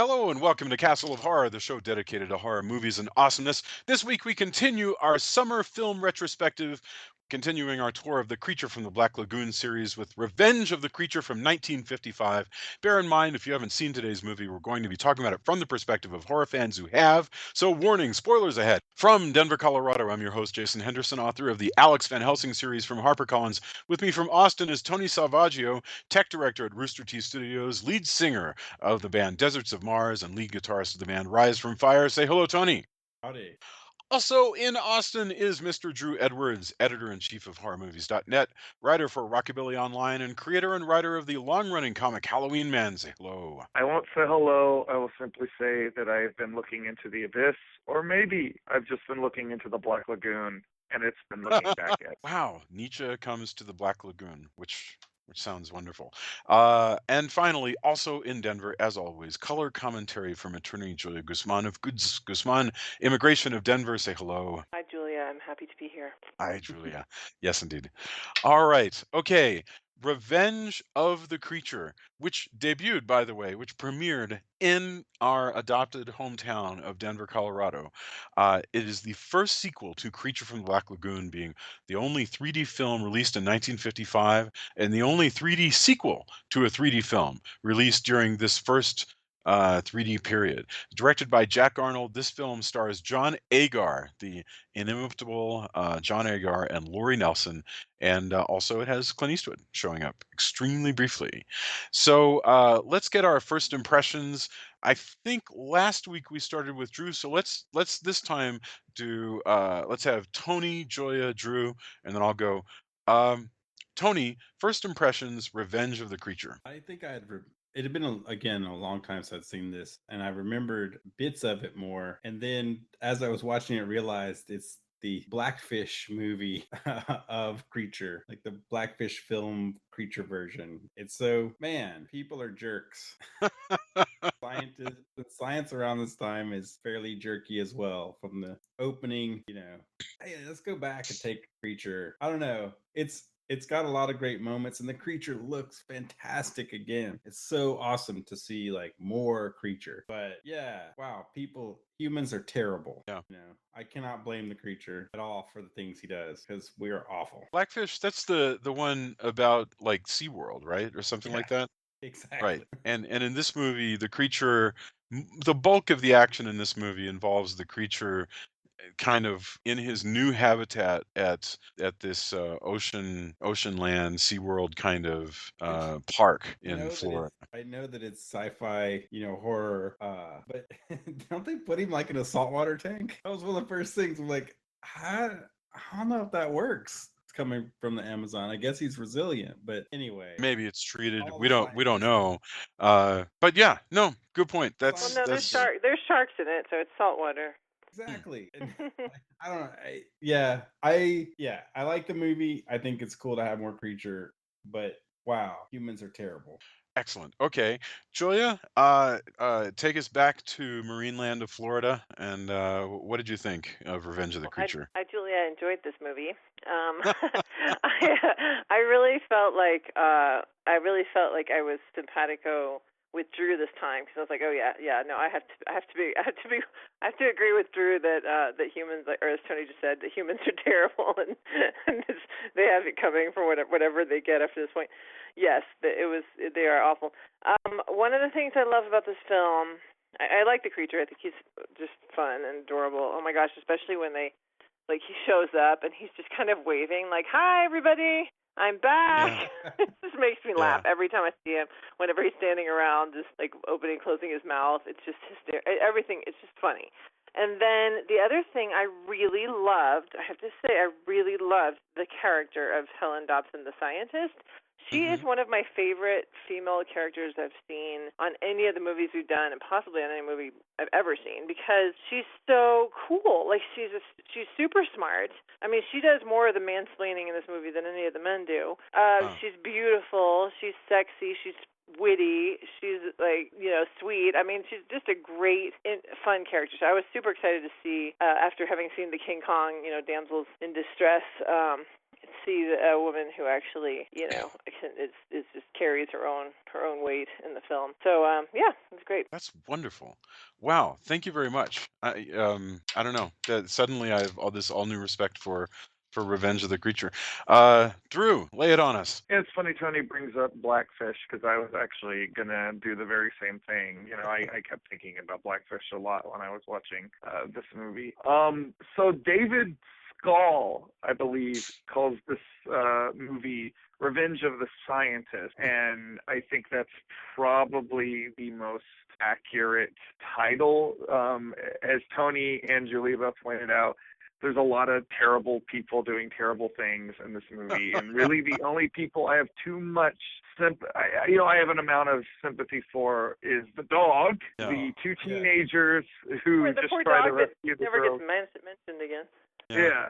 Hello and welcome to Castle of Horror, the show dedicated to horror movies and awesomeness. This week we continue our summer film retrospective, continuing our tour of The Creature from the Black Lagoon series with Revenge of the Creature from 1955. Bear in mind, if you haven't seen today's movie, we're going to be talking about it from the perspective of horror fans who have. So warning, spoilers ahead. From Denver, Colorado, I'm your host, Jason Henderson, author of the Alex Van Helsing series from HarperCollins. With me from Austin is Tony Salvaggio, tech director at Rooster Teeth Studios, lead singer of the band Deserts of Mars, and lead guitarist of the band Rise from Fire. Say hello, Tony. Howdy. Also in Austin is Mr. Drew Edwards, editor-in-chief of HorrorMovies.net, writer for Rockabilly Online, and creator and writer of the long-running comic Halloween Man. Say hello. I won't say hello. I will simply say that I've been looking into the abyss, or maybe I've just been looking into the Black Lagoon, and it's been looking back at. Wow, Nietzsche comes to the Black Lagoon, which sounds wonderful. And finally, also in Denver, as always, color commentary from attorney Julia Guzman of Goods Guzman Immigration of Denver. Say hello. Hi, Julia. I'm happy to be here. Hi, Julia. Yes, indeed. All right. Okay. Revenge of the Creature, which debuted, by the way, which premiered in our adopted hometown of Denver, Colorado. It is the first sequel to Creature from the Black Lagoon, being the only 3D film released in 1955 and the only 3D sequel to a 3D film released during this first 3D period. Directed by Jack Arnold, this film stars John Agar, the inimitable John Agar, and Laurie Nelson, and also it has Clint Eastwood showing up extremely briefly. So let's get our first impressions. I think last week we started with Drew, so let's this time do let's have Tony, Joya, Drew, and then I'll go. Um, Tony, first impressions, Revenge of the Creature. I think it had been again a long time since I'd seen this, and I remembered bits of it more. And then as I was watching it, realized it's the Blackfish movie of Creature, like the Blackfish film Creature version. It's so, man, people are jerks. Science around this time is fairly jerky as well. From the opening, hey, let's go back and take Creature. I don't know. It's got a lot of great moments, and the Creature looks fantastic again. It's so awesome to see like more Creature. But yeah, wow, humans are terrible. Yeah. I cannot blame the Creature at all for the things he does, because we are awful. Blackfish, that's the one about like SeaWorld, right? Or something Yeah, like that? Right. exactly. And in this movie, the creature, the bulk of the action in this movie involves the creature kind of in his new habitat at this oceanland SeaWorld kind of Which park I in know that Florida. it's sci-fi, horror. But don't they put him like in a saltwater tank? That was one of the first things. I'm like, I don't know if that works. It's coming from the Amazon. I guess he's resilient, but anyway, Maybe it's treated. all We the don't scientists. know. But yeah, no, good point. Well, That's no, Scientists that's there's sharks in it, so it's saltwater. hmm. exactly. And I don't know. I like the movie. I think it's cool to have more Creature, but wow, humans are terrible. Excellent. Okay, Julia, take us back to Marine Land of Florida, and what did you think of Revenge of the Well, Creature? Julia enjoyed this movie. I really felt like I was simpatico with Drew this time, because I was like, oh yeah, no, I have to agree with Drew that that humans, or as Tony just said, that humans are terrible, and they have it coming for whatever they get after this point. Yes, they are awful. One of the things I love about this film, I like the creature. I think he's just fun and adorable. Oh my gosh, especially when he shows up and he's just kind of waving like, "Hi everybody, I'm back." Yeah, It just makes me yeah. laugh every time I see him. Whenever he's standing around, just like opening and closing his mouth, it's just hysterical. Everything, it's just funny. And then the other thing I really loved, I have to say, I really loved the character of Helen Dobson, the scientist. She is Hmm. one of my favorite female characters I've seen on any of the movies we've done, and possibly on any movie I've ever seen, because she's so cool. Like she's super smart. I mean, she does more of the mansplaining in this movie than any of the men do. Oh, She's beautiful. She's sexy. She's witty. She's like, sweet. I mean, she's just a great, fun character. So I was super excited to see, after having seen the King Kong, damsels in distress, see a woman who actually, is just carries her own weight in the film. So yeah, it's great. That's wonderful. Wow, thank you very much. I don't know. Suddenly I have all new respect for Revenge of the Creature. Drew, lay it on us. It's funny Tony brings up Blackfish because I was actually gonna do the very same thing. I kept thinking about Blackfish a lot when I was watching this movie. So David Skull, I believe, calls this movie Revenge of the Scientist, and I think that's probably the most accurate title. As Tony and Julie both pointed out, there's a lot of terrible people doing terrible things in this movie, and really the only people I have too much I have an amount of sympathy for is the dog, No. the two teenagers who the just poor try dog to rescue the never girl. gets mentioned again. Yeah.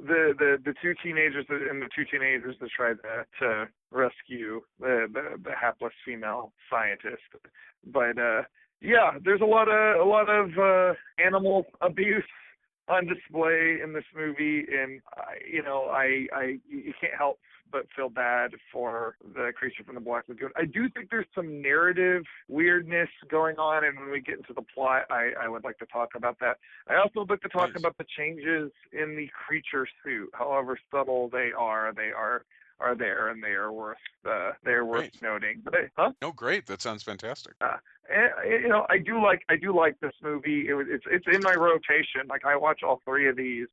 The two teenagers that tried to rescue the hapless female scientist, but there's a lot of animal abuse on display in this movie, and you can't help but feel bad for the creature from the Black Lagoon. I do think there's some narrative weirdness going on, and when we get into the plot, I would like to talk about that. I also would like to talk about the changes in the creature suit, however subtle they are there, and they are worth Great. noting. But No, great. That sounds fantastic. and, I do like this movie. It's in my rotation. Like, I watch all three of these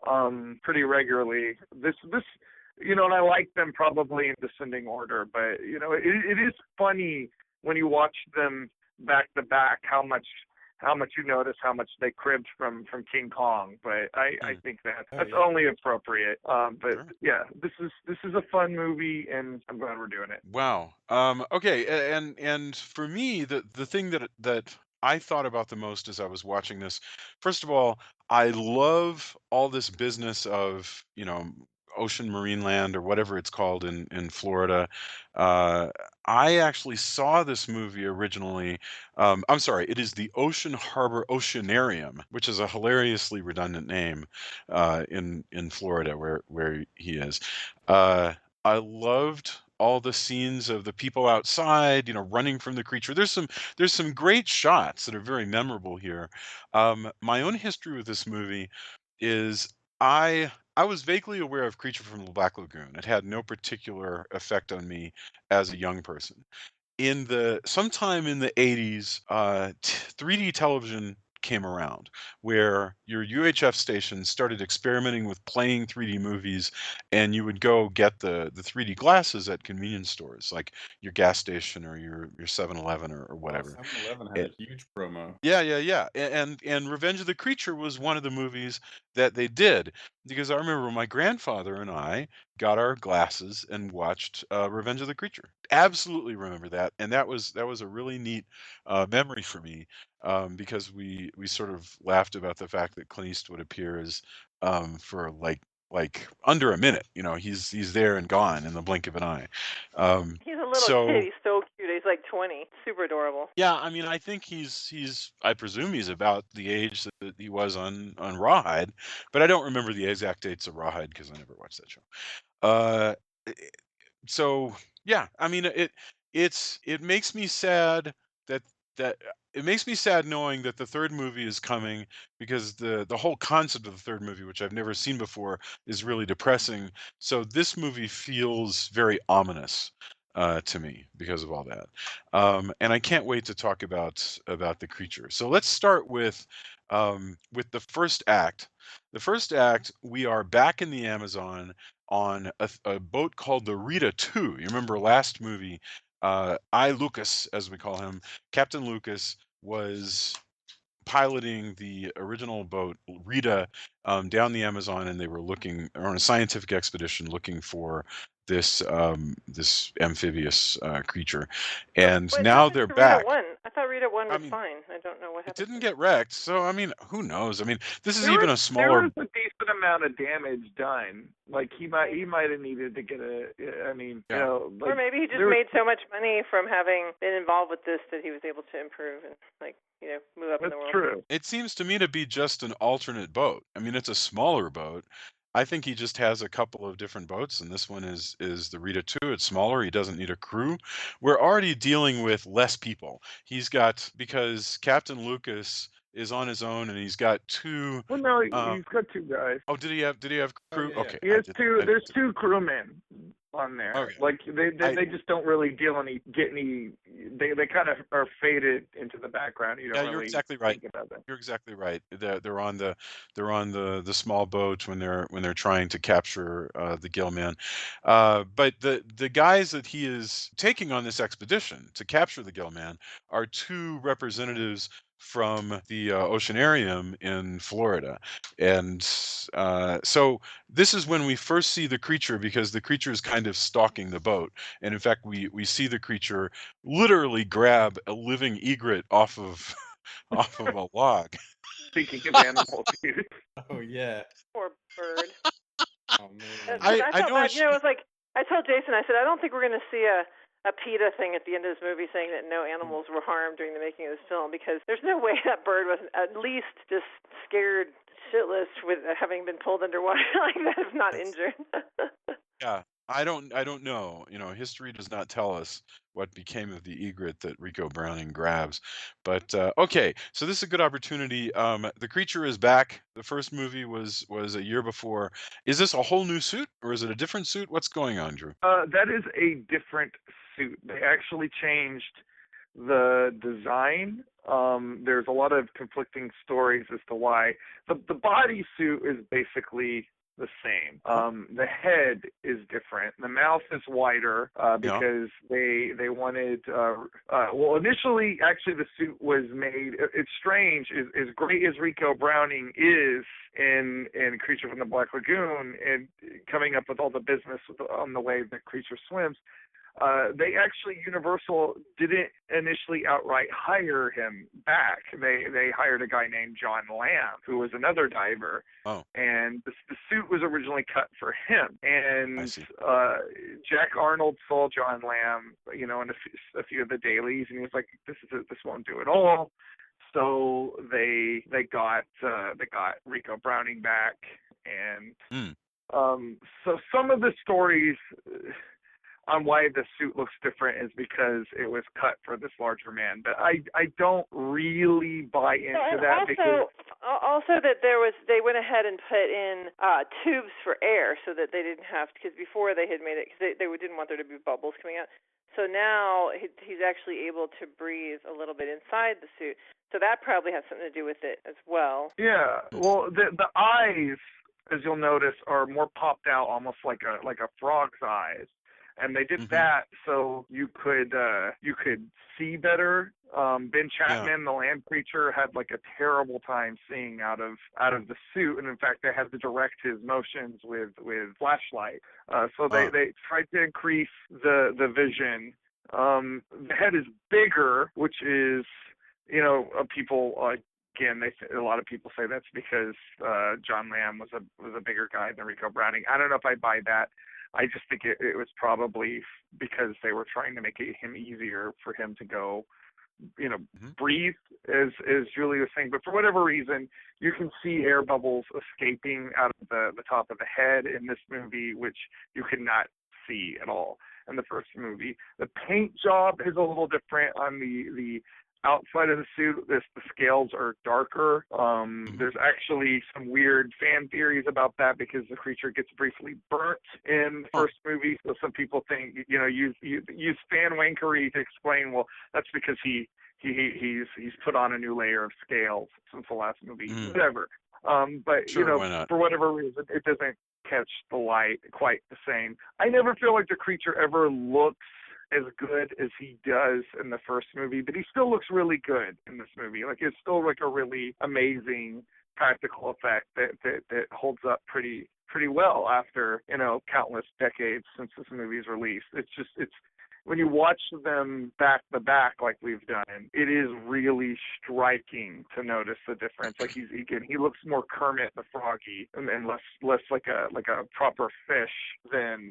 pretty regularly. This and I like them probably in descending order, but it is funny when you watch them back to back how much you notice how much they cribbed from King Kong. But I think that's only appropriate. But Sure. yeah, this is a fun movie, and I'm glad we're doing it. Wow. Okay. And for me, the thing that I thought about the most as I was watching this, first of all, I love all this business of, ocean marine land or whatever it's called in Florida. Uh, I actually saw this movie originally. I'm sorry, it is the Ocean Harbor Oceanarium, which is a hilariously redundant name in Florida where he is. Uh, I loved all the scenes of the people outside, running from the creature. There's some great shots that are very memorable here. My own history with this movie is I was vaguely aware of Creature from the Black Lagoon. It had no particular effect on me as a young person. Sometime in the 80s, 3D television came around where your UHF stations started experimenting with playing 3D movies, and you would go get the 3D glasses at convenience stores like your gas station or your 7-Eleven or whatever. 7-Eleven had a huge promo. Yeah. And Revenge of the Creature was one of the movies that they did, because I remember my grandfather and I got our glasses and watched Revenge of the Creature. Absolutely remember that, and that was a really neat memory for me, because we sort of laughed about the fact that Clint Eastwood appears for like under a minute. He's there and gone in the blink of an eye. He's a little So. kid. He's so cute. He's like 20. Super adorable. Yeah, I mean, I think I presume he's about the age that he was on Rawhide, but I don't remember the exact dates of Rawhide because I never watched that show. Uh, so yeah, I mean, it makes me sad that that it makes me sad knowing that the third movie is coming, because the whole concept of the third movie, which I've never seen before, is really depressing. So this movie feels very ominous to me because of all that, and I can't wait to talk about the creature. So let's start with the first act. The first act, we are back in the Amazon on a boat called the Rita 2. You remember last movie, Lucas, as we call him, Captain Lucas, was piloting the original boat Rita down the Amazon, and they were on a scientific expedition looking for this amphibious creature. And What now happened they're to Rita back. 1? I thought Rita 1 I was mean, fine. I don't know what it happened. didn't get wrecked, so I mean, who knows? I mean, this is There even was, a there smaller. was a decent amount of damage done. Like, he might have needed to get I mean, Yeah. Or maybe he just made so much money from having been involved with this that he was able to improve and move up in the world. That's true. It seems to me to be just an alternate boat. I mean, it's a smaller boat, I think he just has a couple of different boats, and this one is the Rita 2. It's smaller. He doesn't need a crew. We're already dealing with less people. He's got because Captain Lucas is on his own, and he's got two. Well, no, Uh, he's got two guys. oh, did he have Oh crew? yeah, yeah. Okay, He I has did. two. I There's did. two crewmen on there. Okay, Like I they just don't really get any. They kind of are faded into the background. You yeah, don't you're really exactly right. think about them. You're exactly right. They're on the small boat when they're trying to capture the Gill man. But the guys that he is taking on this expedition to capture the Gill man are two representatives from the Oceanarium in Florida, and so this is when we first see the creature because the creature is kind of stalking the boat, and in fact we see the creature literally grab a living egret off of off of a log. Speaking of animals, dude. Oh yeah. Poor bird. Oh man. Because I I felt know I bad. You know, shouldn't. it was like I told Jason. I said I don't think we're going to see a PETA thing at the end of this movie saying that no animals were harmed during the making of this film because there's no way that bird wasn't at least just scared shitless with having been pulled underwater like that, if not injured. Yeah, I don't know. History does not tell us what became of the egret that Rico Browning grabs. But okay, so this is a good opportunity. The creature is back. The first movie was a year before. Is this a whole new suit or is it a different suit? What's going on, Drew? That is a different suit. They actually changed the design. There's a lot of conflicting stories as to why. The body suit is basically the same. The head is different. The mouth is wider Yeah. because they wanted. Well, initially, actually, the suit was made. It's strange. As great as Rico Browning is in Creature from the Black Lagoon and coming up with all the business on the way the creature swims. They actually Universal didn't initially outright hire him back. They hired a guy named John Lamb, who was another diver, Oh, and the suit was originally cut for him. I And see. Jack Arnold saw John Lamb, in a few of the dailies, and he was like, this won't do at all." So they got Rico Browning back, and Mm. so some of the stories on why the suit looks different is because it was cut for this larger man. But I don't really buy into that because Also that they went ahead and put in tubes for air so that they didn't have, because before they had made it because they didn't want there to be bubbles coming out. So now he's actually able to breathe a little bit inside the suit. So that probably has something to do with it as well. yeah, well the eyes, as you'll notice, are more popped out, almost like a frog's eyes. And they did Hmm. that so you could see better. Ben Yeah. Chapman, the land creature, had like a terrible time seeing out of the suit, and in fact, they had to direct his motions with flashlight. So they tried to increase the vision. The head is bigger, which is people. Again, a lot of people say that's because John Lamb was a bigger guy than Rico Browning. I don't know if I buy that. I just think it was probably because they were trying to make him easier for him to go, Hmm. breathe, as Julie was saying. But for whatever reason, you can see air bubbles escaping out of the top of the head in this movie, which you could not see at all in the first movie. The paint job is a little different on the outside of the suit. The scales are darker. There's actually some weird fan theories about that because the creature gets briefly burnt in the first movie. So some people think, use fan wankery to explain, well, that's because he's put on a new layer of scales since the last movie. Whatever. But Sure, why not? for whatever reason, it doesn't catch the light quite the same. I never feel like the creature ever looks as good as he does in the first movie, but he still looks really good in this movie. Like, it's still like a really amazing practical effect that holds up pretty well after countless decades since this movie's released. It's when you watch them back to back like we've done, it is really striking to notice the difference. Like he looks more Kermit the Froggy and less like a proper fish than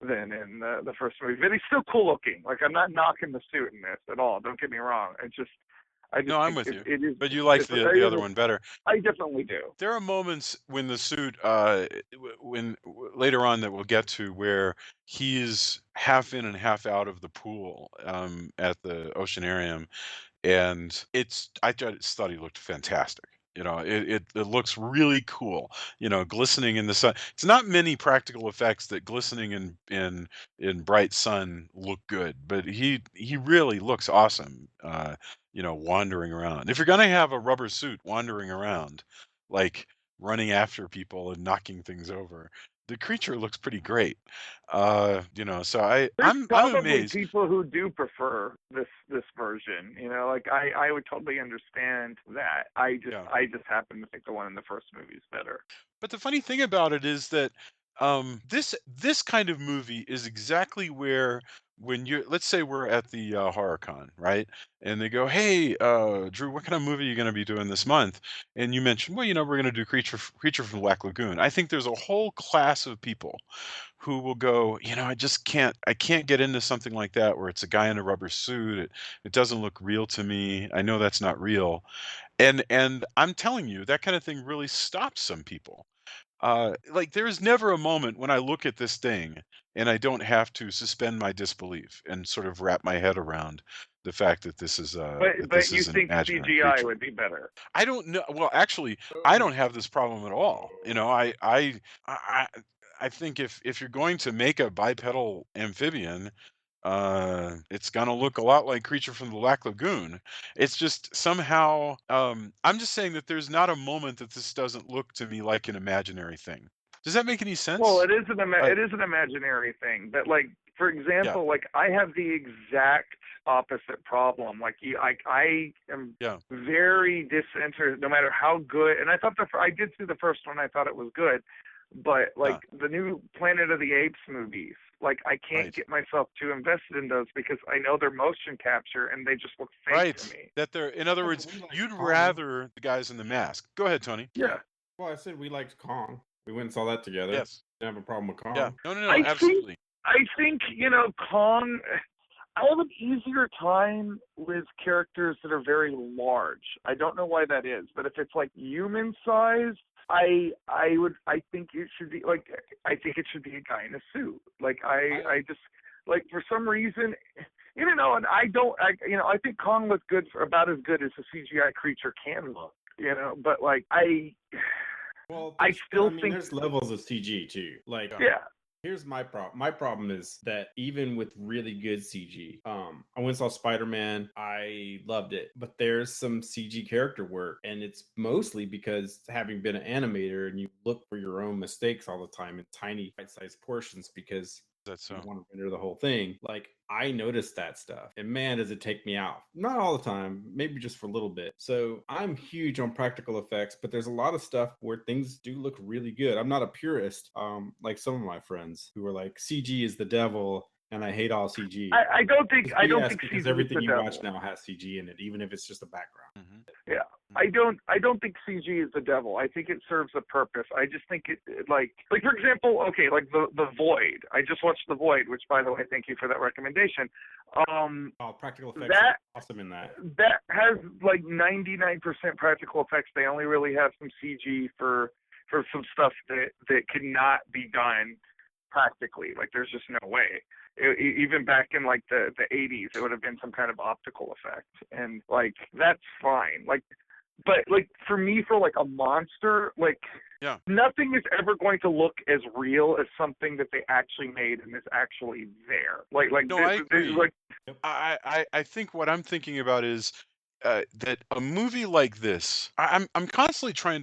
in the first movie. But he's still cool looking. Like, I'm not knocking the suit in this at all. Don't get me wrong. It's just I just No, I'm think with you. it is. But you like It's, the other one better. I definitely do. There are moments when the suit, later on that we'll get to, where he's half in and half out of the pool at the Oceanarium, and I just thought he looked fantastic. It looks really cool. Glistening in the sun. It's not many practical effects that glistening in bright sun look good, but he really looks awesome. Wandering around. If you're gonna have a rubber suit wandering around, like running after people and knocking things over, the creature looks pretty great. So There's I'm probably amazed. people who do prefer this version. Like I would totally understand that. Yeah. I just happen to think the one in the first movie is better. But the funny thing about it is that this kind of movie is exactly where, when you, let's say we're at the horror con, right? And they go, "Hey, Drew, what kind of movie are you going to be doing this month?" And you mention, "Well, we're going to do Creature from Black Lagoon." I think there's a whole class of people who will go, I can't get into something like that where it's a guy in a rubber suit. It doesn't look real to me. I know that's not real. And I'm telling you, that kind of thing really stops some people. Like, there's never a moment when I look at this thing and I don't have to suspend my disbelief and sort of wrap my head around the fact that But this you is an think imaginary CGI creature. would be better? I don't know. Well, actually, I don't have this problem at all. I I think if you're going to make a bipedal amphibian, it's gonna look a lot like Creature from the Black Lagoon. It's just somehow, I'm just saying that there's not a moment that this doesn't look to me like an imaginary thing. Does that make any Well, sense? I it is an imaginary thing, but like for Yeah, example, like I have the exact opposite problem. Like I am yeah, very disinterested, no matter how good. And I thought I did see the first one. I thought it was good, but yeah, like the new Planet of the Apes movies, like I can't right, get myself too invested in those because I know they're motion capture and they just look fake to right. me. That they're, in other Yeah, but words, we liked you'd Kong. rather the guys in the mask. Go ahead, Tony. Yeah, Well, I said we liked Kong. We went and saw that together. Yes. Didn't have a problem with Yeah. Kong. No, no, no, I think absolutely. I think Kong. I have an easier time with characters that are very large. I don't know why that is, but if it's like human size, I think it should be like I think it should be a guy in a suit. Like I just like for some reason, and I don't I think Kong looked good for about as good as a CGI creature can look. But like Well, I still think there's levels of CG too. Like, yeah. here's my problem. My problem is that even with really good CG, I went and saw Spider-Man. I loved it, but there's some CG character work, and it's mostly because having been an animator and you look for your own mistakes all the time in tiny bite-sized portions because That's you so. want to render the whole thing. Like, I noticed that stuff, and man, does it take me out. Not all the time, maybe just for a little bit. So I'm huge on practical effects, but there's a lot of stuff where things do look really good. I'm not a purist, like some of my friends who are like, CG is the devil, and I hate all CG. I don't think It's I don't BS think because CG is everything the you watch devil. now has CG in it, even if it's just a background. Hmm. Yeah. I don't think CG is the devil. I think it serves a purpose. I just think it like for example, okay, like the Void. I just watched The Void, which by the way, thank you for that recommendation. Oh, practical effects are That awesome in that. that has like 99% practical effects. They only really have some CG for some stuff that cannot be done practically. Like there's just no way. Even back in like the 80s, it would have been some kind of optical effect, and like that's fine. Like, but like for me, for like a monster, like Yeah. nothing is ever going to look as real as something that they actually made and is actually there. No, I agree. Like I think what I'm thinking about is that a movie like this, I'm constantly trying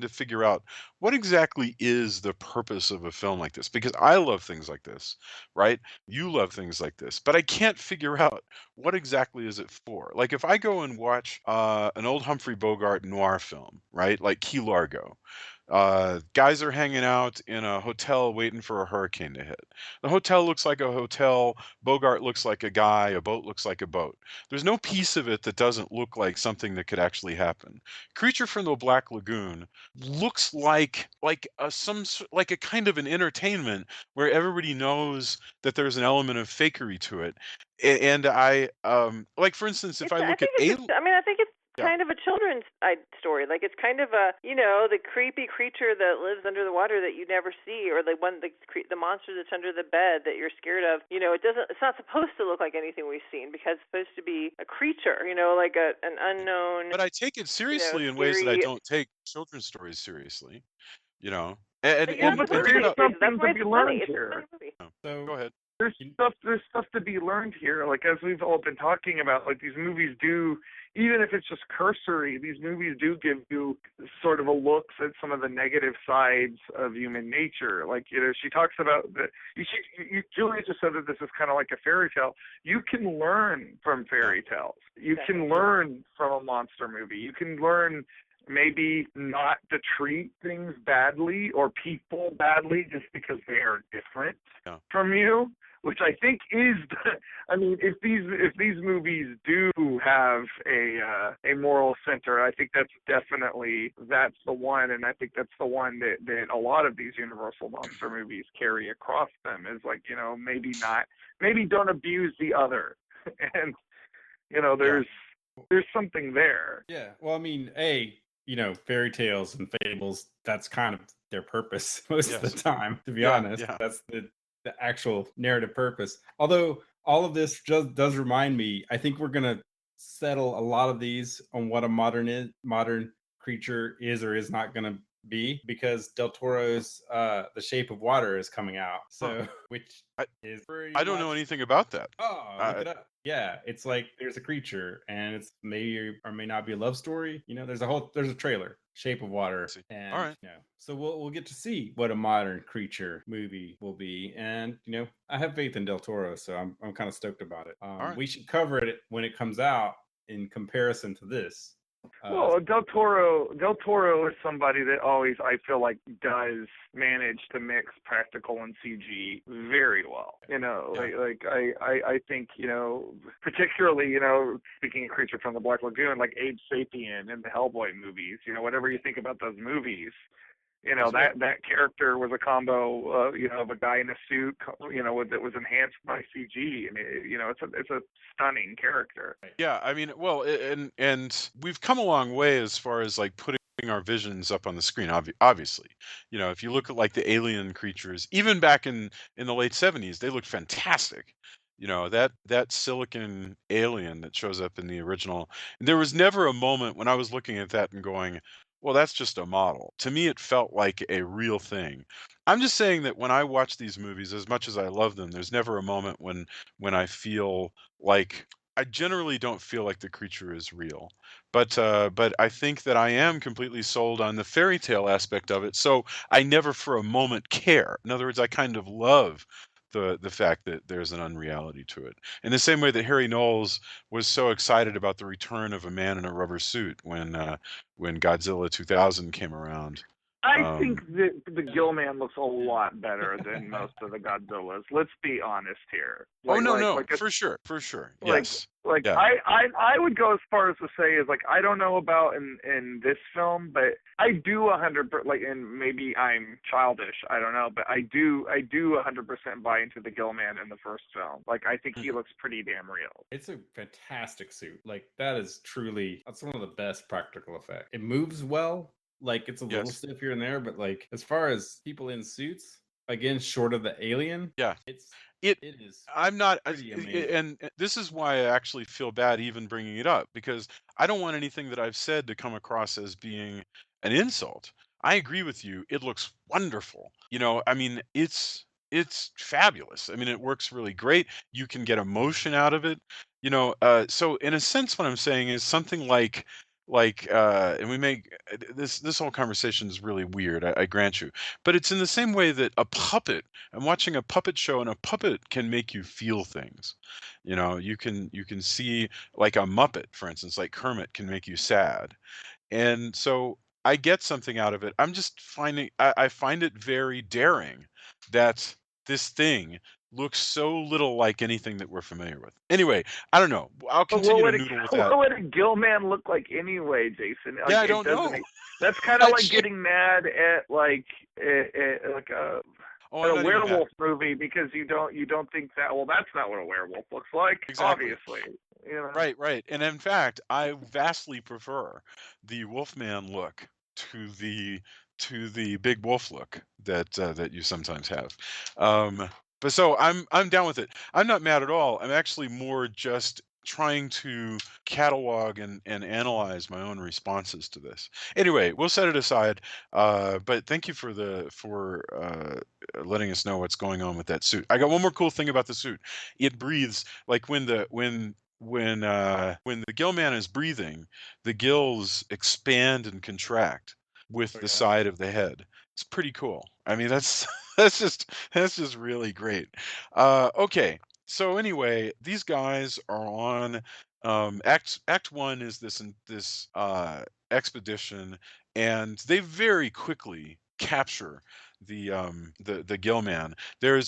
to figure out what exactly is the purpose of a film like this, because I love things like this, right? You love things like this, but I can't figure out what exactly is it for. Like, if I go and watch an old Humphrey Bogart noir film, right, like Key Largo, Guys are hanging out in a hotel waiting for a hurricane to hit. The hotel looks like a hotel. Bogart looks like a guy. A boat looks like a boat. There's no piece of it that doesn't look like something that could actually happen. Creature from the Black Lagoon looks like a kind of an entertainment where everybody knows that there's an element of fakery to it. And like for instance, if It's. I I look at think it's. I mean, I think it's yeah, kind of a children's story. Like it's kind of a, the creepy creature that lives under the water that you never see, or the monster that's under the bed that you're scared of. It doesn't. It's not supposed to look like anything we've seen because it's supposed to be a creature. Like an unknown, but I take it seriously in ways that I scary. don't take children's stories seriously. You know, and But you're Well, not and but the supposed to thing there's take it about seriously. something That's to why be it's funny. learned It's a here. funny movie. So go ahead. There's you- stuff to be learned here. Like as we've all been talking about, like these movies do, even if it's just cursory, these movies do give you sort of a looks at some of the negative sides of human nature. Like she talks about Julia just said that this is kind of like a fairy tale. You can learn from fairy tales. You can learn from a monster movie. You can learn maybe not to treat things badly or people badly just because they are different from you, which I think is I mean, if these movies do have a moral center, I think that's the one, and I think that's the one that a lot of these Universal monster movies carry across them is like, maybe don't abuse the other. And there's something there. yeah. Well, I mean, fairy tales and fables, that's kind of their purpose most of the time, to be honest. Yeah. That's the actual narrative purpose. Although all of this just does remind me, I think we're gonna settle a lot of these on what a modern creature is or is not gonna be, because Del Toro's The Shape of Water is coming out. So which I is pretty I don't know much, anything about that. look it up. Yeah, it's like there's a creature, and it's may or may not be a love story. There's a trailer, Shape of Water, See. and All right. so we'll get to see what a modern creature movie will be. And I have faith in Del Toro, so I'm kind of stoked about it. All right. We should cover it when it comes out in comparison to this. Well, Del Toro is somebody that always, I feel like, does manage to mix practical and CG very well. I think, particularly, speaking of Creature from the Black Lagoon, like Abe Sapien and the Hellboy movies, whatever you think about those movies, that character was a combo, of a guy in a suit, that was enhanced by CG. I mean, it's a stunning character. Yeah, I mean, well, and we've come a long way as far as like putting our visions up on the screen. Obviously, if you look at like the alien creatures, even back in the late '70s, they looked fantastic. That silicon alien that shows up in the original. There was never a moment when I was looking at that and going, "Well, that's just a model." To me, it felt like a real thing. I'm just saying that when I watch these movies, as much as I love them, there's never a moment when I feel like I generally don't feel like the creature is real, but I think that I am completely sold on the fairy tale aspect of it. So I never for a moment care. In other words, I kind of love the fact that there's an unreality to it. In the same way that Harry Knowles was so excited about the return of a man in a rubber suit when Godzilla 2000 came around. I think that the Gillman looks a lot better than most of the Godzillas. Let's be honest here. Oh no, for sure, yes, yeah. I would go as far as to say is like I don't know about in this film, but I do 100 like, and maybe I'm childish, I don't know, but I do 100% buy into the Gillman in the first film. Like I think he looks pretty damn real. It's a fantastic suit. Like that's one of the best practical effects. It moves well. Like it's a little stiff here and there, but like as far as people in suits, again, short of the alien, Yeah. it is. I'm not, pretty amazing. and this is why I actually feel bad even bringing it up, because I don't want anything that I've said to come across as being an insult. I agree with you. It looks wonderful. I mean, it's fabulous. I mean, it works really great. You can get emotion out of it. So in a sense, what I'm saying is something and we make this whole conversation is really weird. I grant you, but it's in the same way that a puppet. I'm watching a puppet show, and a puppet can make you feel things. You can see like a Muppet, for instance, like Kermit can make you sad, and so I get something out of it. I'm just finding I find it very daring that this thing looks so little like anything that we're familiar with. Anyway, I don't know. I'll But what continue to would a noodle with that. what would a gill man look like anyway, Jason? Yeah, Like I it don't doesn't. know. That's kind of I like can't- getting mad at like a oh, at I'm a not even mad. werewolf movie because you don't think that. Well, that's not what a werewolf looks like. Exactly. Obviously, you know. Right, right. And in fact, I vastly prefer the Wolfman look to the big wolf look that you sometimes have. But so I'm down with it. I'm not mad at all. I'm actually more just trying to catalog and analyze my own responses to this. Anyway, we'll set it aside. But thank you for letting us know what's going on with that suit. I got one more cool thing about the suit. It breathes like when the gill man is breathing, the gills expand and contract with Oh the yeah. side of the head. It's pretty cool. I mean, that's that's just really great. Okay, so anyway, these guys are on Act One is this expedition, and they very quickly capture the gill man.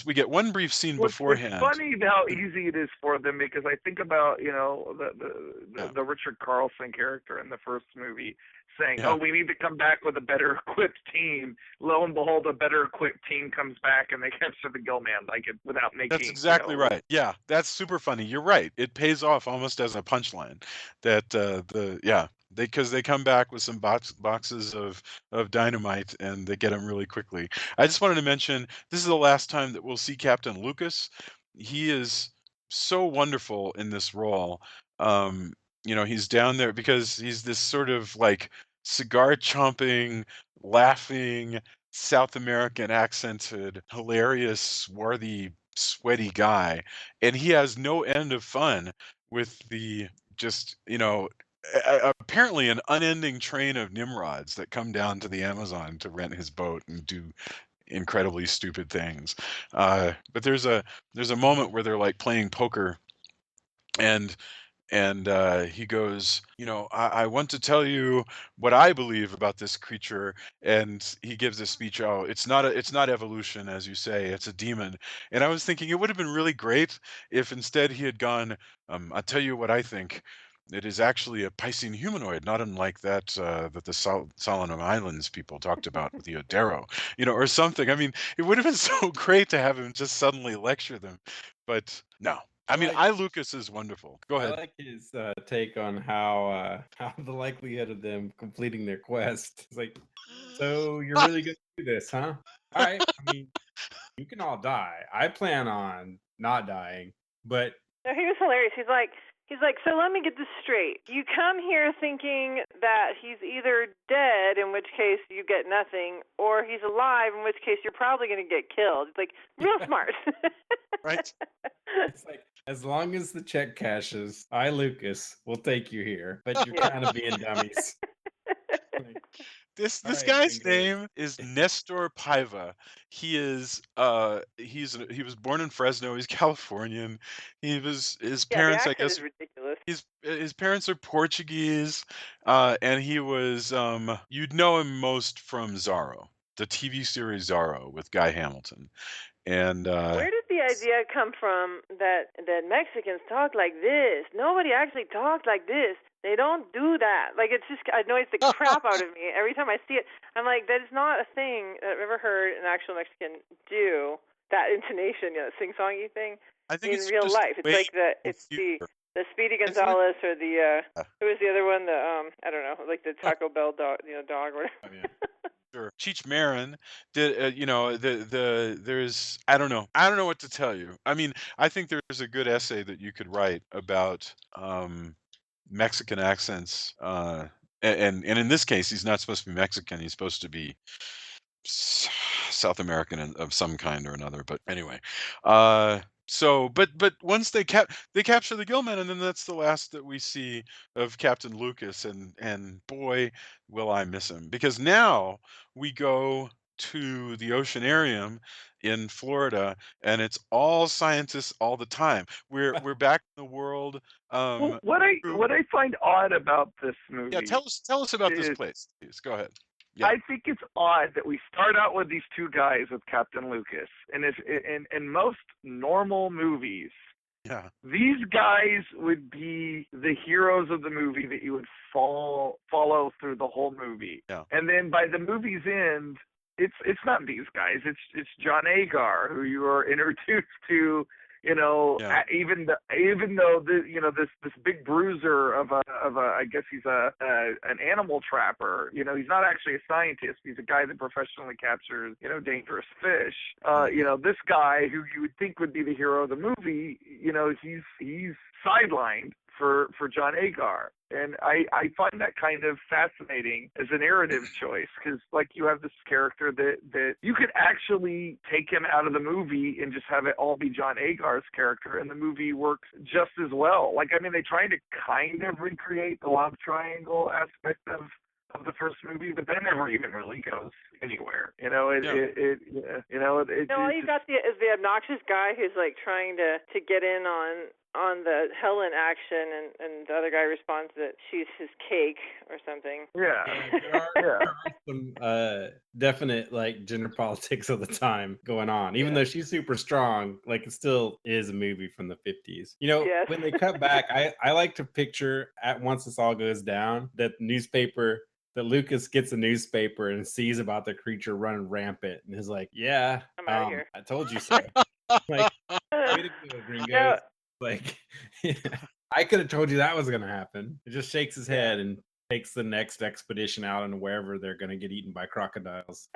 We get one brief scene Well, it's beforehand. funny how easy it is for them because I think about the Yeah, the Richard Carlson character in the first movie saying, yeah. "Oh, we need to come back with a better equipped team." Lo and behold, a better equipped team comes back and they capture the Gill Man like it without That's making exactly right. Yeah, that's super funny. You're right. It pays off almost as a punchline. That because they come back with some boxes of dynamite and they get them really quickly. I just wanted to mention this is the last time that we'll see Captain Lucas. He is so wonderful in this role. Um, he's down there because he's this sort of like cigar chomping, laughing, South American accented, hilarious, swarthy, sweaty guy, and he has no end of fun with the just apparently an unending train of Nimrods that come down to the Amazon to rent his boat and do incredibly stupid things. But there's a moment where they're like playing poker and he goes, I want to tell you what I believe about this creature. And he gives a speech. Oh, it's not evolution, as you say, it's a demon. And I was thinking it would have been really great if instead he had gone, I'll tell you what I think. It is actually a Piscean humanoid, not unlike that the Solomon Islands people talked about with the Odero, or something. I mean, it would have been so great to have him just suddenly lecture them, but no. I I mean, like Lucas is wonderful. Go I ahead. like his take on how the likelihood of them completing their quest. It's like, so you're really gonna do this, huh? All right. I mean, you can all die. I plan on not dying, but No, he was hilarious. He's like, so let me get this straight. You come here thinking that he's either dead, in which case you get nothing, or he's alive, in which case you're probably going to get killed. It's like real smart. Right. it's like as long as the check cashes, I Lucas will take you here. But you're Yeah. kind of being dummies. Like, This all this right, guy's fingers. name is Nestor Paiva. He was born in Fresno. He's Californian. His Yeah, the parents, I accent guess, is ridiculous. his parents are Portuguese, and he was you'd know him most from Zorro, the TV series Zorro with Guy Hamilton, and Where did the idea come from that Mexicans talk like this? Nobody actually talks like this. They don't do that. Like it's just annoys the crap out of me every time I see it. I'm like, that is not a thing that I've ever heard an actual Mexican do. That intonation, sing-songy thing I think in it's real just life. It's way like it's humor. the Speedy Isn't it? Gonzalez or the who was the other one? The I don't know, like the Taco Bell dog, dog or Oh, whatever. yeah. Sure. Cheech Marin did, there's, I don't know what to tell you. I mean, I think there's a good essay that you could write about Mexican accents, and in this case, he's not supposed to be Mexican. He's supposed to be South American of some kind or another. But anyway, but once they capture the Gillman, and then that's the last that we see of Captain Lucas, and boy, will I miss him because now we go to the Oceanarium in Florida, and it's all scientists all the time. We're back in the world. Well, Um, who- what I find odd about this yeah, movie tell us about this is place, please. Go ahead. Yeah, I think it's odd that we start out with these two guys with Captain Lucas, and if in most normal movies, yeah, these guys would be the heroes of the movie that you would follow through the whole movie. yeah, And then by the movie's end, it's not these guys. It's John Agar who you are introduced to. yeah, Even though this big bruiser of a I guess he's an animal trapper. He's not actually a scientist. He's a guy that professionally captures dangerous fish. This guy who you would think would be the hero of the movie. He's sidelined for John Agar. And I find that kind of fascinating as a narrative choice because, like, you have this character that you could actually take him out of the movie and just have it all be John Agar's character, and the movie works just as well. Like, I mean, they try to kind of recreate the love triangle aspect of the first movie, but that never even really goes anywhere. No, all you got is the obnoxious guy who's like trying to get in on the Helen action, and the other guy responds that she's his cake or something. Yeah. There are some definite like gender politics of the time going on. Even though she's super strong, like it still is a movie from the 50s. Yes. When they cut back, I like to picture at once this all goes down that Lucas gets a newspaper and sees about the creature running rampant and is like, yeah, I'm out of here. I told you so. Like, way to go, Gringos. No. Like, I could have told you that was going to happen. It just shakes his head and takes the next expedition out into wherever they're going to get eaten by crocodiles.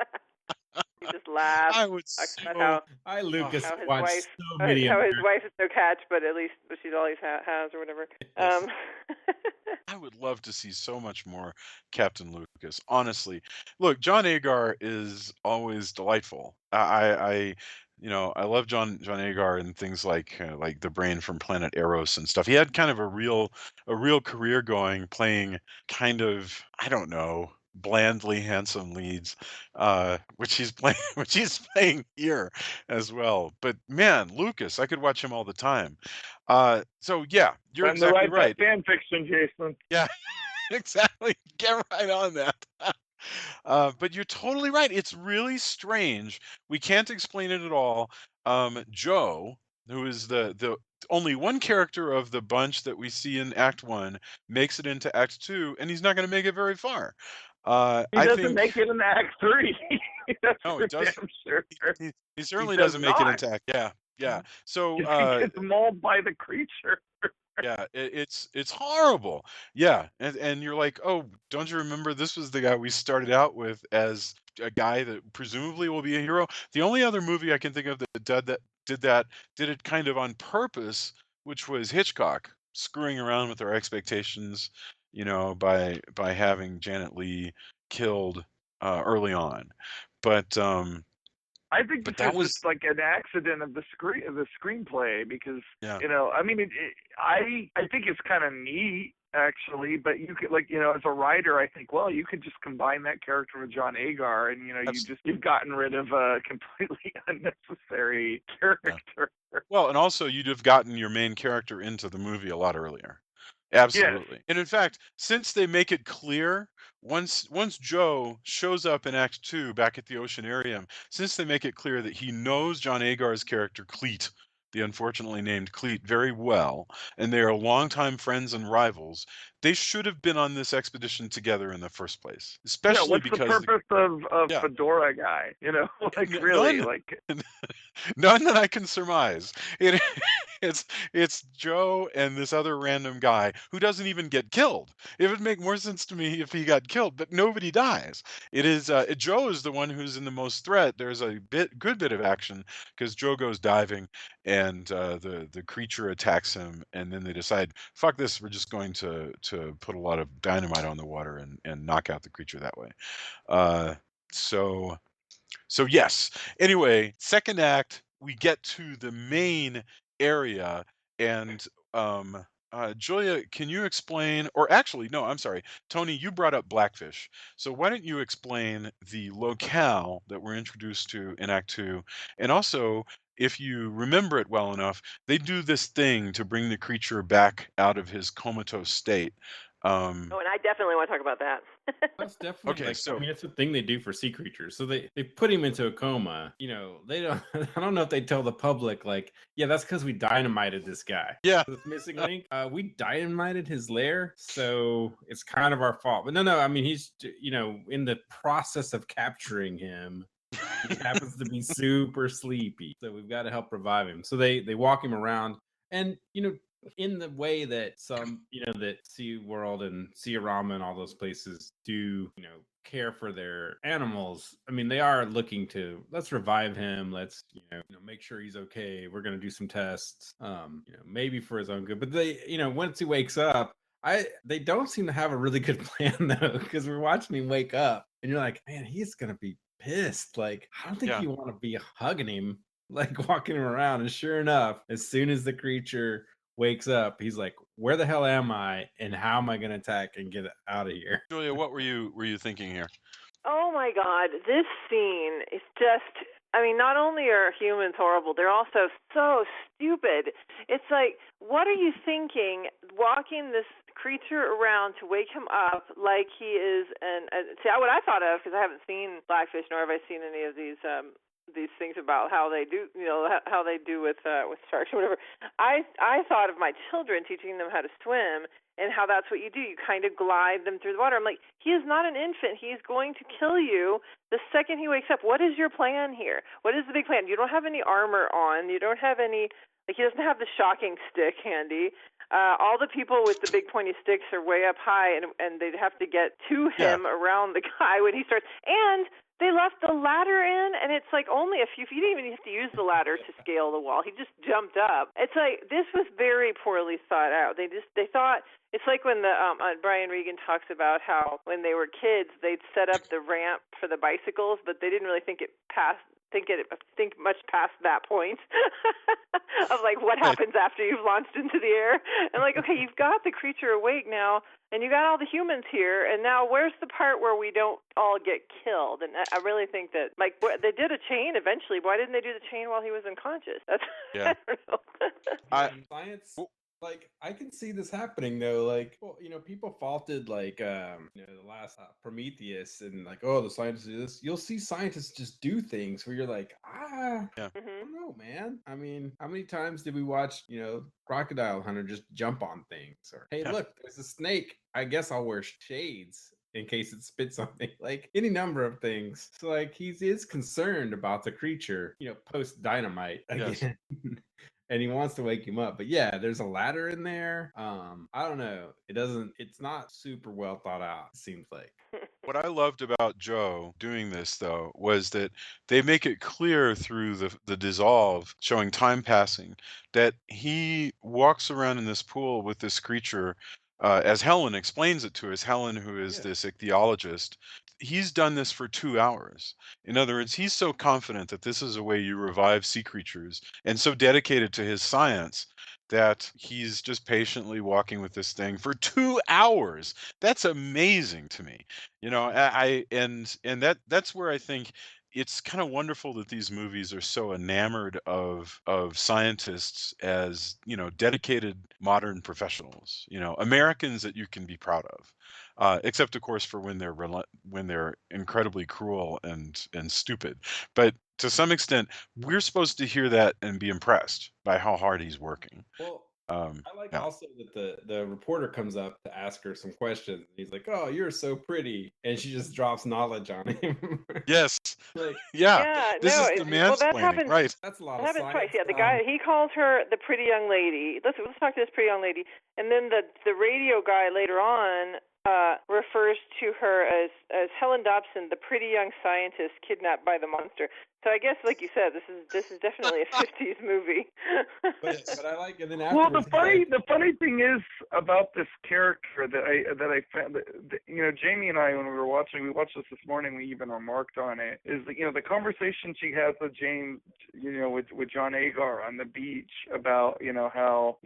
He just laughs. I would about Lucas how his watched wife, so many how his wife is no catch, but at least she's always has or whatever. I would love to see so much more Captain Lucas. Honestly, look, John Agar is always delightful. I love John Agar and things like the brain from Planet Eros and stuff. He had kind of a real career going, playing kind of, I don't know, blandly handsome leads, which he's playing which he's playing here as well. But man, Lucas, I could watch him all the time. So yeah, you're Time to exactly write right. that fan fiction, Jason. Yeah, exactly. Get right on that. But you're totally right. It's really strange. We can't explain it at all. Joe, who is the only one character of the bunch that we see in Act One, makes it into Act Two, and he's not going to make it very far. He I doesn't think make it in Act 3. That's no, for he does. damn sure. He certainly does doesn't make it not. into Act. Yeah, yeah. So He gets mauled by the creature. yeah, it's horrible. Yeah, and you're like, oh, don't you remember this was the guy we started out with as a guy that presumably will be a hero? The only other movie I can think of that did it kind of on purpose, which was Hitchcock, screwing around with our expectations, by having Janet Leigh killed early on. But I think this that is was just like an accident of the screenplay because yeah. I mean I think it's kind of neat actually, but you could as a writer I think well you could just combine that character with John Agar and you've gotten rid of a completely unnecessary character. Yeah. Well, and also you'd have gotten your main character into the movie a lot earlier. Absolutely. Yes. And in fact, since they make it clear, once Joe shows up in Act Two back at the Oceanarium, since they make it clear that he knows John Agar's character Cleet, the unfortunately named Cleet, very well, and they are longtime friends and rivals, they should have been on this expedition together in the first place. Especially what's because the purpose of yeah. Fedora guy? Like really, like none that I can surmise. It's Joe and this other random guy who doesn't even get killed. It would make more sense to me if he got killed, but nobody dies. It is Joe is the one who's in the most threat. There's a good bit of action because Joe goes diving and the creature attacks him, and then they decide, fuck this, we're just going to put a lot of dynamite on the water and knock out the creature that way. So yes. Anyway, second act, we get to the main area, and Julia, can you explain, or actually, no, I'm sorry, Tony, you brought up Blackfish. So why don't you explain the locale that we're introduced to in Act Two, and also, if you remember it well enough, they do this thing to bring the creature back out of his comatose state. Oh, and I definitely want to talk about that. That's definitely Okay, like, I so mean, it's a thing they do for sea creatures. So they put him into a coma. You know, they don't. I don't know if they tell the public like, yeah, that's because we dynamited this guy. yeah, This missing link. We dynamited his lair, so it's kind of our fault. But no. I mean, he's in the process of capturing him. He happens to be super sleepy, so we've got to help revive him. So they walk him around, and in the way that some that SeaWorld and Searama and all those places do, care for their animals. I mean, they are looking to, let's revive him. Let's make sure he's okay. We're gonna do some tests, maybe for his own good. But they, once he wakes up, they don't seem to have a really good plan though, because we're watching him wake up, and you're like, man, he's gonna be pissed. Like, I don't think yeah. you want to be hugging him, like walking him around. And sure enough, as soon as the creature wakes up, he's like, where the hell am I, and how am I going to attack and get out of here? Julia, what were you thinking here? Oh my God, this scene is just, I mean, not only are humans horrible, they're also so stupid. It's like, what are you thinking walking this creature around to wake him up like he is see, what I thought of, because I haven't seen Blackfish nor have I seen any of these things about how they do, how they do with sharks or whatever. I thought of my children, teaching them how to swim, and how that's what you do. You kind of glide them through the water. I'm like, he is not an infant. He's going to kill you the second he wakes up. What is your plan here? What is the big plan? You don't have any armor on. You don't have any, like, he doesn't have the shocking stick handy. All the people with the big pointy sticks are way up high, and they'd have to get to him around the guy when he starts. And they left the ladder in, and it's like only a few. You didn't even have to use the ladder to scale the wall. He just jumped up. It's like this was very poorly thought out. They thought it's like when the Brian Regan talks about how when they were kids they'd set up the ramp for the bicycles, but they didn't really think much past that point of like what happens after you've launched into the air. And like, okay, you've got the creature awake now, and you got all the humans here, and now where's the part where we don't all get killed? And I really think that, like, they did a chain eventually. Why didn't they do the chain while he was unconscious? That's Yeah. I don't know. Science. Like, I can see this happening though. Like, well, people faulted like the last Prometheus, and like, oh, the scientists do this. You'll see scientists just do things where you're like, Yeah. I don't know, man. I mean, how many times did we watch Crocodile Hunter just jump on things? Or, hey, look, there's a snake. I guess I'll wear shades in case it spits something. Like, any number of things. So like, he is concerned about the creature, post dynamite again. Yes. And he wants to wake him up. But yeah, there's a ladder in there. I don't know. It's not super well thought out, it seems like. What I loved about Joe doing this, though, was that they make it clear through the dissolve, showing time passing, that he walks around in this pool with this creature, as Helen explains it to us. Helen, who is this ichthyologist, he's done this for 2 hours. In other words, he's so confident that this is a way you revive sea creatures, and so dedicated to his science that he's just patiently walking with this thing for 2 hours. That's amazing to me. That's where I think it's kind of wonderful that these movies are so enamored of scientists as, dedicated modern professionals, Americans that you can be proud of. Except of course for when they're incredibly cruel and stupid. But to some extent, we're supposed to hear that and be impressed by how hard he's working. Well, I like Yeah. also that the reporter comes up to ask her some questions. He's like, "Oh, you're so pretty," and she just drops knowledge on him. Yes. Like, Yeah. Yeah, This no, is the well, that mansplaining, happens. right? that's a lot That of happens twice. science. Yeah, the guy, he calls her the pretty young lady. Let's talk to this pretty young lady. And then the radio guy later on refers to her as Helen Dobson, the pretty young scientist kidnapped by the monster. So I guess, like you said, this is definitely a 50s movie. But I like, and then Well, afterwards, he's like, the funny thing is about this character that I found that, Jamie and I, when we watched this morning, we even remarked on it, is that the conversation she has with James, with John Agar on the beach about how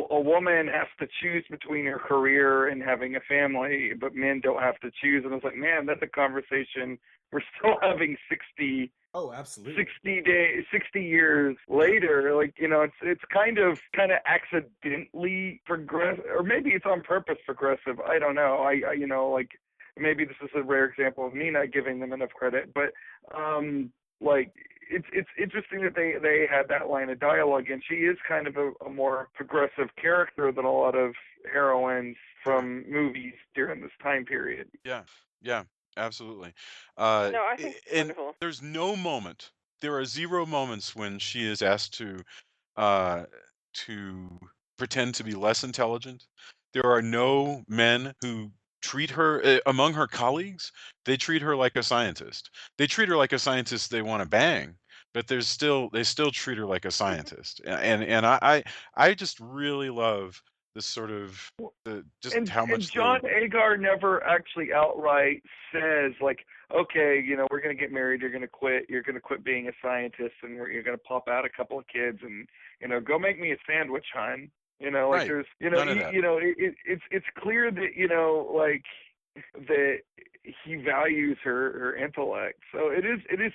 a woman has to choose between her career and having a family, but men don't have to choose. And I was like, man, that's a conversation we're still having 60 oh, absolutely. 60 years later. Like, it's kind of accidentally progressive, or maybe it's on purpose progressive. I don't know. I like, maybe this is a rare example of me not giving them enough credit, but like, it's interesting that they had that line of dialogue, and she is kind of a more progressive character than a lot of heroines from movies during this time period. Yeah, absolutely. No, I think it's And wonderful. there's no moment. There are zero moments when she is asked uh, to pretend to be less intelligent. There are no men who treat her among her colleagues. They treat her like a scientist. They treat her like a scientist they want to bang, but they still treat her like a scientist. And I just really love this sort of just how And much John they Agar never actually outright says, like, okay, we're gonna get married, you're gonna quit being a scientist, and you're gonna pop out a couple of kids, and go make me a sandwich, hon. Like, right. there's None of that. it's clear that like that he values her intellect. So it is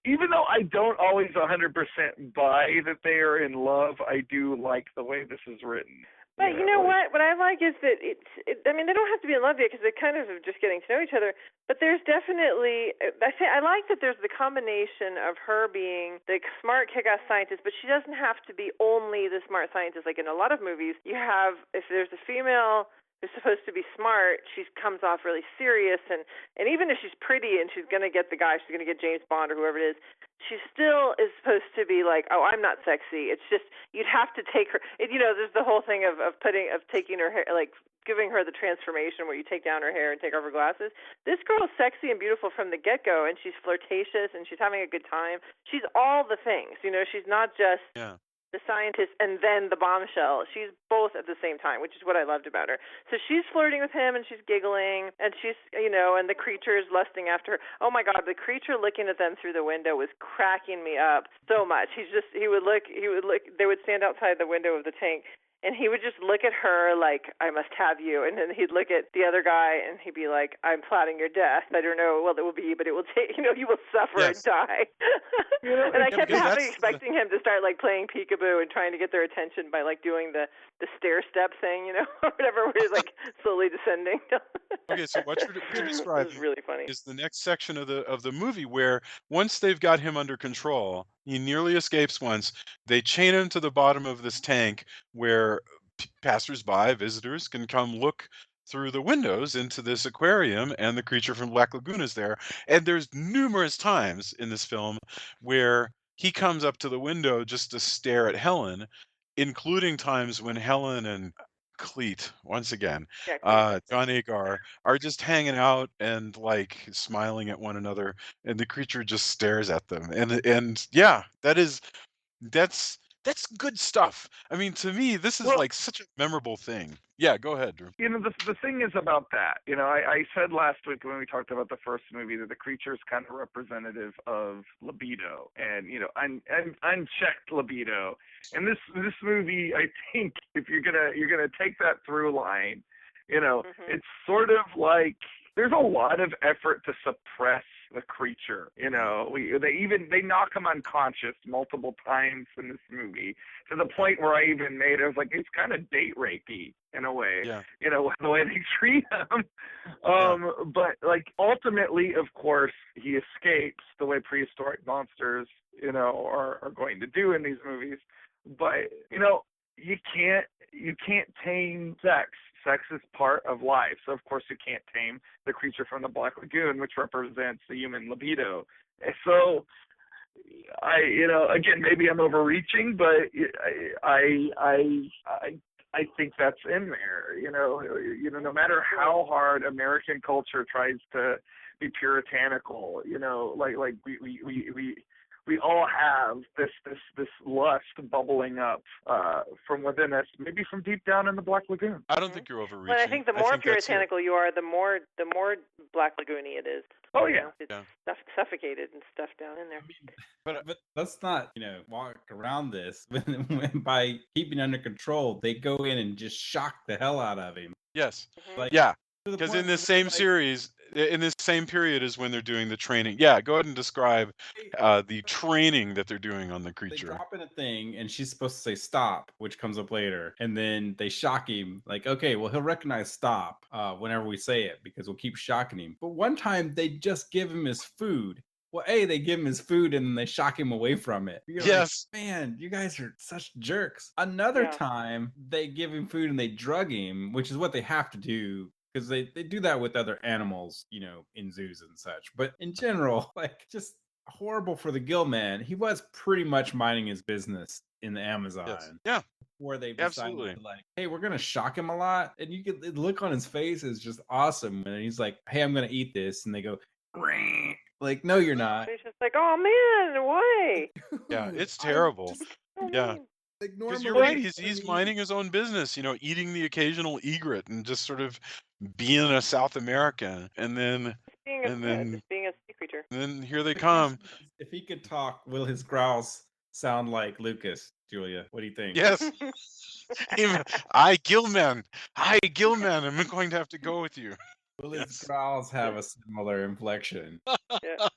even though I don't always 100% buy that they are in love, I do like the way this is written. But you know Like, what? What I like is that I mean, they don't have to be in love yet because they're kind of just getting to know each other. But there's definitely, I like that there's the combination of her being the smart, kick-ass scientist, but she doesn't have to be only the smart scientist. Like in a lot of movies, you have, if there's a female who's supposed to be smart, she comes off really serious, and even if she's pretty and she's gonna get the guy, she's gonna get James Bond or whoever it is, she still is supposed to be like, oh, I'm not sexy. It's just you'd have to take her. There's the whole thing of taking her hair, like giving her the transformation where you take down her hair and take off her glasses. This girl's sexy and beautiful from the get-go, and she's flirtatious and she's having a good time. She's all the things. She's not just Yeah. the scientist and then the bombshell. She's both at the same time, which is what I loved about her. So she's flirting with him and she's giggling and she's, and the creature is lusting after her. Oh my God, the creature looking at them through the window was cracking me up so much. He would look, they would stand outside the window of the tank and he would just look at her like, I must have you. And then he'd look at the other guy and he'd be like, I'm plotting your death. I don't know what it will be, but it will take, you will suffer and Yes. die. And I Yeah, kept because expecting him to start like playing peekaboo and trying to get their attention by like doing the stair step thing, or whatever, where he's like slowly descending. okay. So what you're It was describing really funny. is the next section of the movie where once they've got him under control, he nearly escapes once. They chain him to the bottom of this tank where passersby, visitors, can come look through the windows into this aquarium, and the creature from Black Lagoon is there. And there's numerous times in this film where he comes up to the window just to stare at Helen, including times when Helen and Cleet, once again, Yeah, Clete. John Agar, are just hanging out and like smiling at one another, and the creature just stares at them. And yeah, that's good stuff. I mean, to me, this is well, like such a memorable thing. Yeah, go ahead, Drew. the thing is about that, I said last week when we talked about the first movie that the creature is kind of representative of libido and unchecked libido. And this movie, I think, if you're gonna take that through line, it's sort of like there's a lot of effort to suppress the creature. They knock him unconscious multiple times in this movie, to the point where I was like, it's kind of date rapey in a way, Yeah, the way they treat him. yeah, But like ultimately, of course, he escapes the way prehistoric monsters, are going to do in these movies. But you can't tame sex. Sex is part of life. So of course you can't tame the creature from the Black Lagoon, which represents the human libido. And so again, maybe I'm overreaching, but I think that's in there. No matter how hard American culture tries to be puritanical, like we all have this lust bubbling up from within us, maybe from deep down in the Black Lagoon. I don't think you're Well, overreaching. I think the I more think that's it. puritanical you are, the more Black Lagoony it is. Oh You yeah. know, it's Yeah. suffocated and stuff down in there. But let's not, walk around this when by keeping under control, they go in and just shock the hell out of him. Yes. Like, Yeah. to the Because point in where this they're same like, series, in this same period is when they're doing the training. Yeah, go ahead and describe the training that they're doing on the they creature. drop in a thing and she's supposed to say stop, which comes up later, and then they shock him like, okay, well, he'll recognize stop whenever we say it because we'll keep shocking him. But one time they just give him his food. Well, they give him his food and then they shock him away from it. You're Yes. like, man, you guys are such jerks. Another Yeah. time they give him food and they drug him, which is what they have to do because they do that with other animals, in zoos and such. But in general, like, just horrible for the gill man. He was pretty much minding his business in the Amazon. Yes. Yeah. Where they decided Absolutely. to, like, hey, we're gonna shock him a lot, and you get the look on his face is just awesome. And he's like, hey, I'm gonna eat this, and they go, "Rrrr." Like, no, you're not. He's just like, oh man, why? Yeah, it's I'm terrible. just- So Yeah. mean. like, Because normally, you're right, he's when he- minding his own business, eating the occasional egret and just sort of being a South American, and then Just being a sea creature. here they the come. question is, if he could talk, will his growls sound like Lucas? Julia, what do you think? Yes, I Gilman, I'm going to have to go with you. Will his Yes. growls have a similar inflection? Yeah.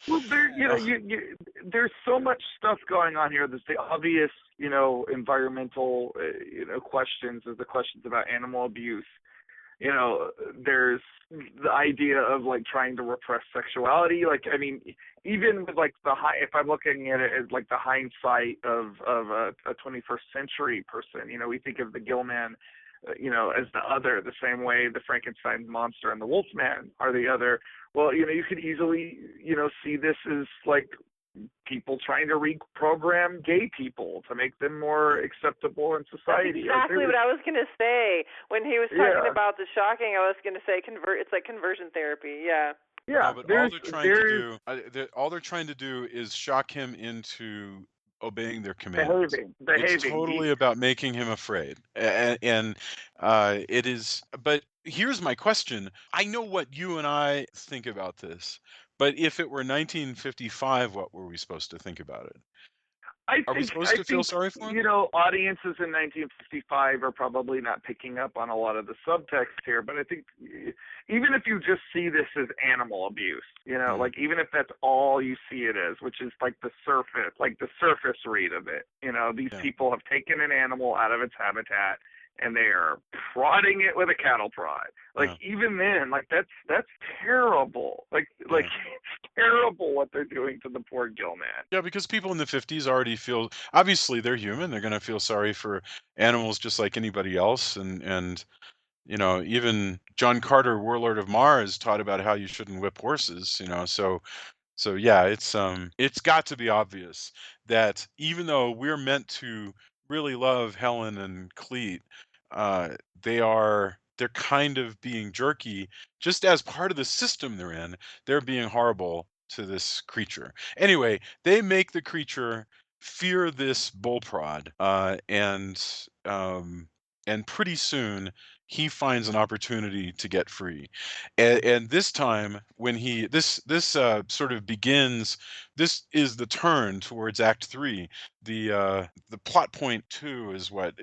Well, there's so much stuff going on here. There's the obvious, environmental, questions. There's the questions about animal abuse. There's the idea of like trying to repress sexuality. Like, I mean, even with like if I'm looking at it as like the hindsight of a 21st century person, we think of the Gillman, as the other, the same way the Frankenstein monster and the Wolfman are the other. Well, you could easily, see this as like people trying to reprogram gay people to make them more acceptable in society. That's exactly what I was going to say. When he was talking about the shocking, I was going to say it's like conversion therapy. Yeah. Yeah, No, but all they're trying to do is shock him into obeying their commands. behaving. It's totally about making him afraid, and it is. But here's my question: I know what you and I think about this, but if it were 1955, what were we supposed to think about it? Are we supposed to feel sorry for him? Audiences in 1955 are probably not picking up on a lot of the subtext here, but I think even if you just see this as animal abuse, like even if that's all you see it as, which is like the surface read of it, these people have taken an animal out of its habitat and they are prodding it with a cattle prod. Like even then, like that's terrible. Like it's terrible what they're doing to the poor gill man. Yeah, because people in the 50s already feel, obviously they're human. They're going to feel sorry for animals just like anybody else, and even John Carter, Warlord of Mars, taught about how you shouldn't whip horses. So yeah, it's got to be obvious that even though we're meant to really love Helen and Cleet, they're kind of being jerky just as part of the system they're in. They're being horrible to this creature. Anyway, they make the creature fear this bull prod, and pretty soon he finds an opportunity to get free, and this time when this sort of begins, this is the turn towards Act 3. The plot point 2 is what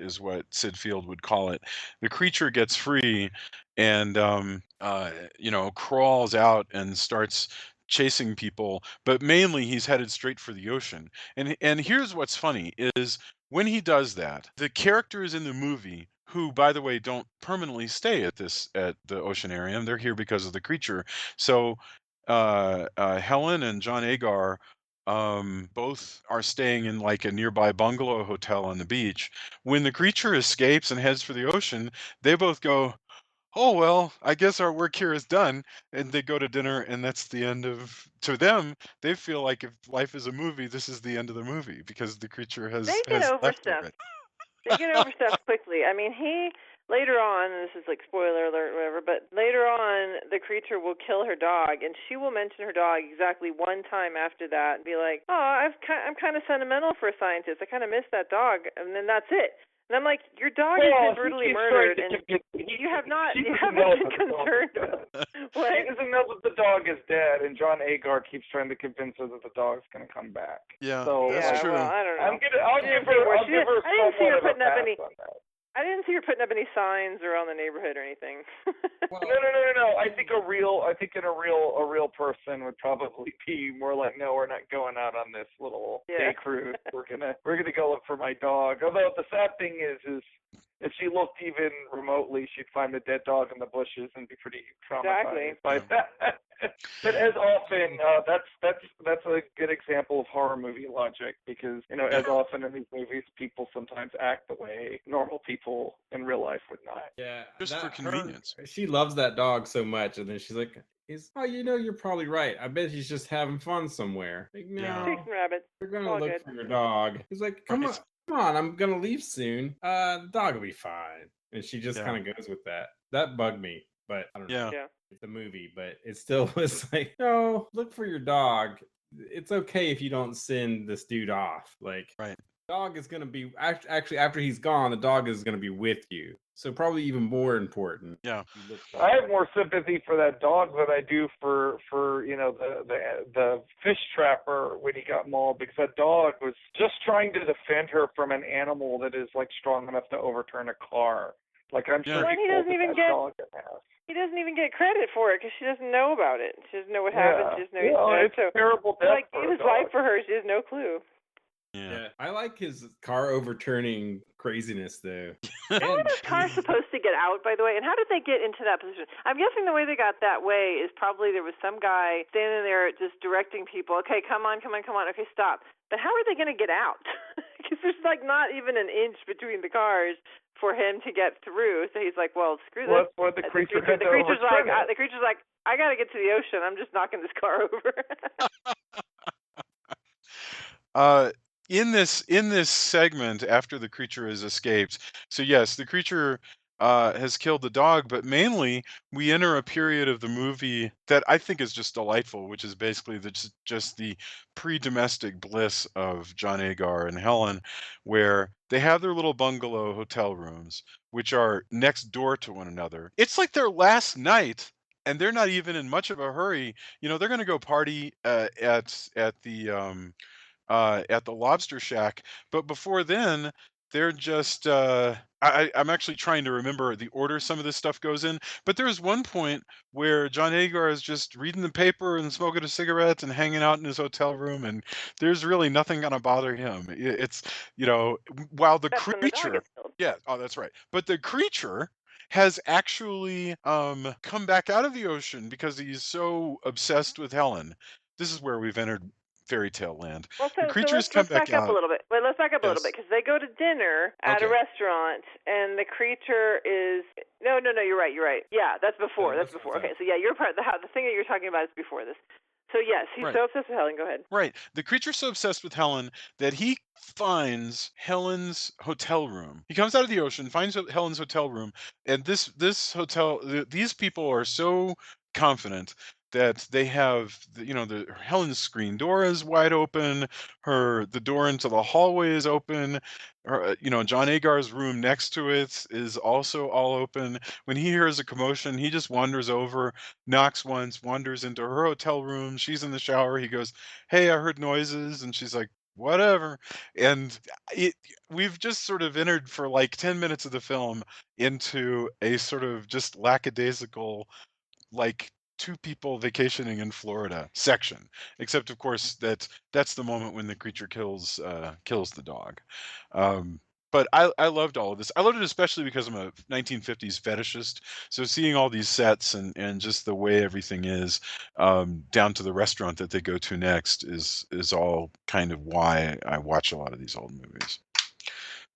Sid Field would call it. The creature gets free, and crawls out and starts chasing people, but mainly he's headed straight for the ocean. And here's what's funny is when he does that, the characters in the movie, who by the way don't permanently stay at the oceanarium, they're here because of the creature. So Helen and John Agar both are staying in like a nearby bungalow hotel on the beach. When the creature escapes and heads for the ocean, they both go, oh well, I guess our work here is done, and they go to dinner, and that's the end of. To them, they feel like if life is a movie, this is the end of the movie because the creature They get has left overstuffed. already. They get overstuffed quickly. I mean, later on, and this is like spoiler alert or whatever, but later on, the creature will kill her dog, and she will mention her dog exactly one time after that and be like, oh, I'm kind of sentimental for a scientist. I kind of miss that dog, and then that's it. And I'm like, your dog has been brutally murdered, and you haven't been concerned about what? She doesn't know that the dog is dead, and John Agar keeps trying to convince her that the dog's going to come back. Yeah, so, that's true. Well, I don't know. I'll give her I didn't see her putting up any. on that. I didn't see her putting up any signs around the neighborhood or anything. No. I think a real person would probably be more like, no, we're not going out on this little day cruise. We're gonna go look for my dog. Although the sad thing is if she looked even remotely, she'd find the dead dog in the bushes and be pretty traumatized by that. But as often, that's a good example of horror movie logic, because as often in these movies, people sometimes act the way normal people in real life would not. Yeah, just for convenience. She loves that dog so much, and then she's like, you're probably right. I bet he's just having fun somewhere. Like, no, Take some rabbits. we're gonna look for your dog. He's like, come on, I'm gonna leave soon. The dog will be fine. And she just kind of goes with that. That bugged me, but I don't know. Yeah. It's a movie, but it still was like, no, look for your dog. It's okay if you don't send this dude off. Like, right. Dog is going to be actually after he's gone, the dog is going to be with you. So probably even more important. Yeah. I have more sympathy for that dog than I do for the fish trapper when he got mauled, because that dog was just trying to defend her from an animal that is like strong enough to overturn a car. Like, I'm sure he doesn't even get. He doesn't even get credit for it because she doesn't know about it. She doesn't know what happened. She doesn't know he's dead. It's a terrible death. Like, gave his life for her. She has no clue. Yeah. I like his car overturning craziness, though. How are those cars supposed to get out, by the way? And how did they get into that position? I'm guessing the way they got that way is probably there was some guy standing there just directing people. Okay, come on. Okay, stop. But how are they going to get out? Because there's like not even an inch between the cars for him to get through. So he's like, well, screw this. That's what the creature's like, I got to get to the ocean. I'm just knocking this car over. In this segment, after the creature has escaped, so yes, the creature has killed the dog, but mainly we enter a period of the movie that I think is just delightful, which is basically just the pre-domestic bliss of John Agar and Helen, where they have their little bungalow hotel rooms, which are next door to one another. It's like their last night, and they're not even in much of a hurry. They're going to go party at the Lobster Shack, but before then, they're just. I'm actually trying to remember the order some of this stuff goes in, but there's one point where John Agar is just reading the paper and smoking a cigarette and hanging out in his hotel room, and there's really nothing gonna bother him. It's while the That's when the dog creature, gets killed. yeah, oh, that's right, but the creature has actually come back out of the ocean because he's so obsessed with Helen. This is where we've entered fairy tale land. Well, so creatures let's come back back up out. a little bit. Wait, let's back up a little bit, because they go to dinner at a Okay. restaurant, and the creature is no. You're right. Yeah, that's before. Yeah, That's that's before. what's Okay, so yeah, you're part. The thing that you're talking about is before this. So yes, he's Right. so obsessed with Helen. Go ahead. Right. The creature's so obsessed with Helen that he finds Helen's hotel room. He comes out of the ocean, finds Helen's hotel room, and these people are so confident that they have the Helen's screen door is wide open, the door into the hallway is open, John Agar's room next to it is also all open. When he hears a commotion, he just wanders over, knocks once, wanders into her hotel room. She's in the shower. He goes, "Hey, I heard noises," and she's like, "Whatever." And we've just sort of entered for like 10 minutes of the film into a sort of just lackadaisical, like two people vacationing in Florida section. Except, of course, that's the moment when the creature kills the dog. But I loved all of this. I loved it especially because I'm a 1950s fetishist. So seeing all these sets and just the way everything is, down to the restaurant that they go to next is all kind of why I watch a lot of these old movies.